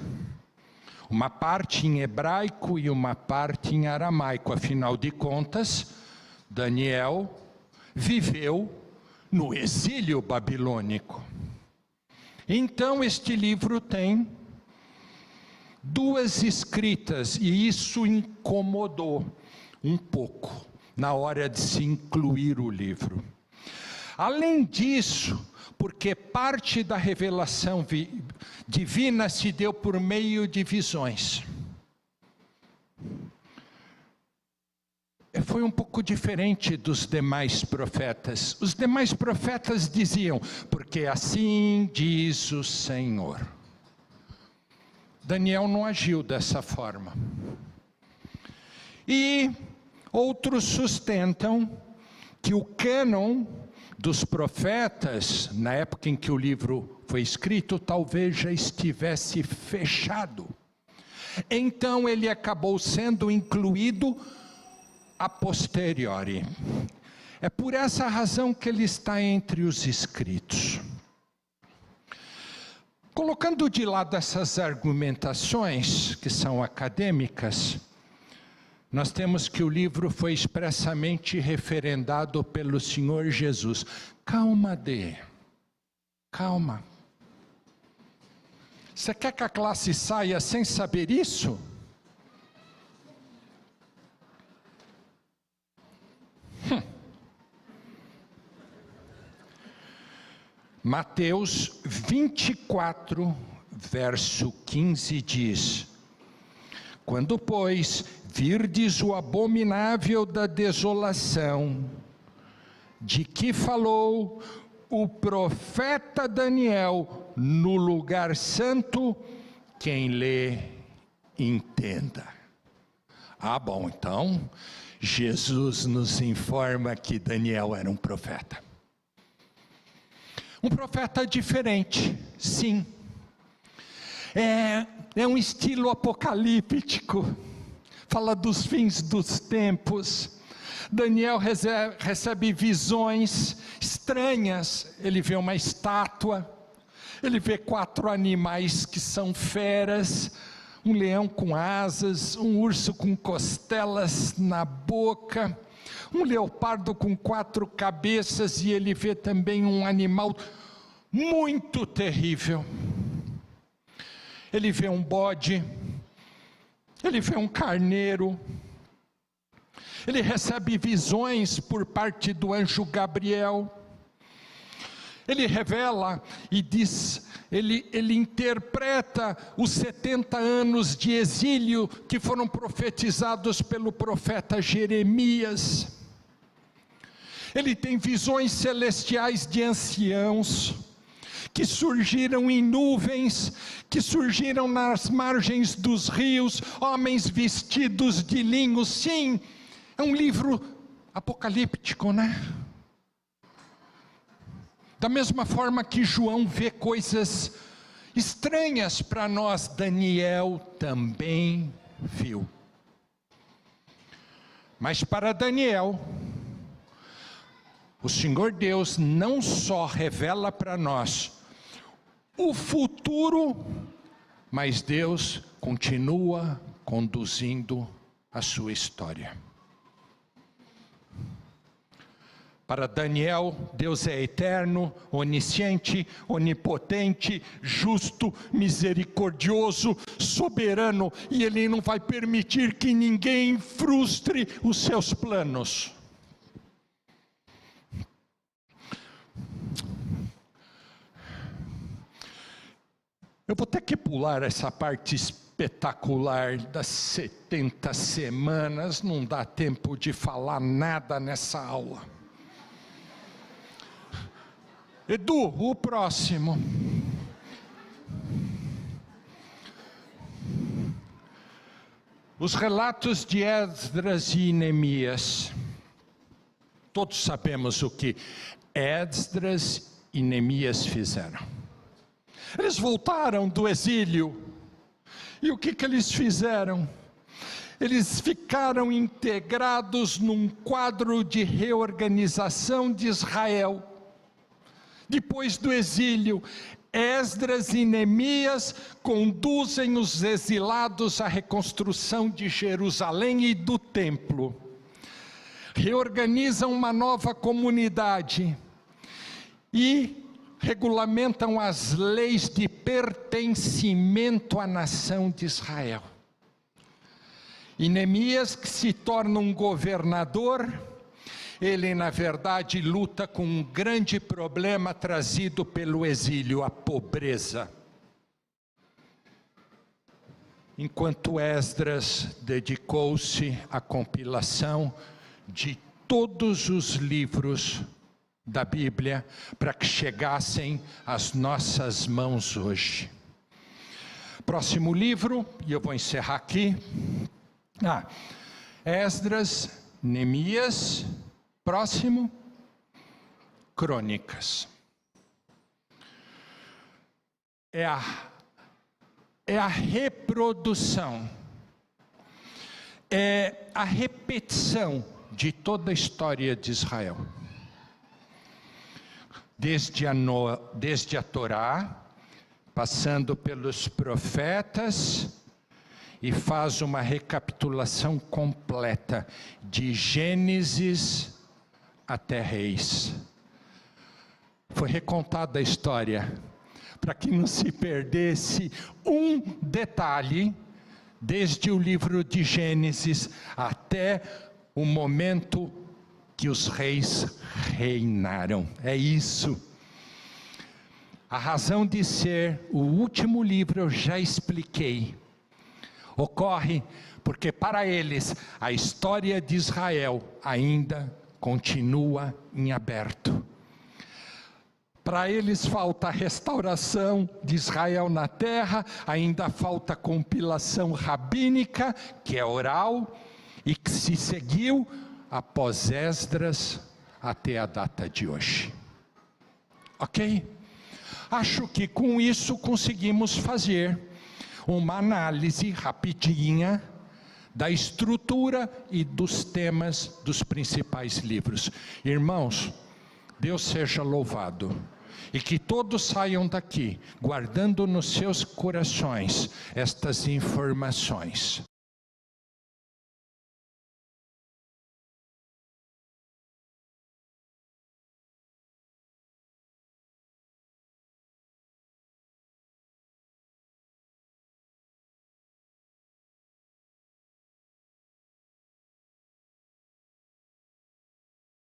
A: Uma parte em hebraico e uma parte em aramaico. Afinal de contas, Daniel viveu no exílio babilônico. Então, este livro tem 2 escritas, e isso incomodou um pouco na hora de se incluir o livro. Além disso, porque parte da revelação divina se deu por meio de visões. Foi um pouco diferente dos demais profetas. Os demais profetas diziam, porque assim diz o Senhor. Daniel não agiu dessa forma. E outros sustentam que o cânon dos profetas, na época em que o livro foi escrito, talvez já estivesse fechado. Então ele acabou sendo incluído a posteriori. É por essa razão que ele está entre os escritos. Colocando de lado essas argumentações, que são acadêmicas, nós temos que o livro foi expressamente referendado pelo Senhor Jesus. Calma, calma. Você quer que a classe saia sem saber isso? Mateus 24, verso 15 diz: quando, pois, virdes o abominável da desolação, de que falou o profeta Daniel no lugar santo, quem lê, entenda. Bom, então, Jesus nos informa que Daniel era um profeta. Um profeta diferente, sim. É um estilo apocalíptico. Fala dos fins dos tempos. Daniel recebe visões estranhas. Ele vê uma estátua. Ele vê 4 animais que são feras. Um leão com asas, um urso com costelas na boca, um leopardo com 4 cabeças, e ele vê também um animal muito terrível. Ele vê um bode, ele vê um carneiro, ele recebe visões por parte do anjo Gabriel. Ele revela e diz, ele interpreta os 70 anos de exílio que foram profetizados pelo profeta Jeremias. Ele tem visões celestiais de anciãos, que surgiram em nuvens, que surgiram nas margens dos rios, homens vestidos de linho. Sim, é um livro apocalíptico, né? Da mesma forma que João vê coisas estranhas para nós, Daniel também viu. Mas para Daniel, o Senhor Deus não só revela para nós o futuro, mas Deus continua conduzindo a sua história. Para Daniel, Deus é eterno, onisciente, onipotente, justo, misericordioso, soberano, e Ele não vai permitir que ninguém frustre os seus planos. Eu vou ter que pular essa parte espetacular das 70 semanas, não dá tempo de falar nada nessa aula. Edu, o próximo. Os relatos de Esdras e Neemias. Todos sabemos o que Esdras e Neemias fizeram. Eles voltaram do exílio E o que eles fizeram? Eles ficaram integrados num quadro de reorganização de Israel. Depois do exílio, Esdras e Neemias conduzem os exilados à reconstrução de Jerusalém e do templo. Reorganizam uma nova comunidade e regulamentam as leis de pertencimento à nação de Israel. E Neemias, que se torna um governador, ele na verdade luta com um grande problema trazido pelo exílio, a pobreza. Enquanto Esdras dedicou-se à compilação de todos os livros da Bíblia para que chegassem às nossas mãos hoje. Próximo livro, e eu vou encerrar aqui. Esdras, Neemias, próximo, Crônicas. É a reprodução, é a repetição de toda a história de Israel. Desde a Torá, passando pelos profetas, e faz uma recapitulação completa, de Gênesis até Reis. Foi recontada a história, para que não se perdesse um detalhe, desde o livro de Gênesis até o momento que os reis reinaram. É isso. A razão de ser o último livro eu já expliquei. Ocorre porque para eles a história de Israel ainda continua em aberto. Para eles falta a restauração de Israel na terra, ainda falta a compilação rabínica, que é oral, e que se seguiu após Esdras até a data de hoje. Ok? Acho que com isso conseguimos fazer uma análise rapidinha da estrutura e dos temas dos principais livros. Irmãos, Deus seja louvado. E que todos saiam daqui, guardando nos seus corações estas informações.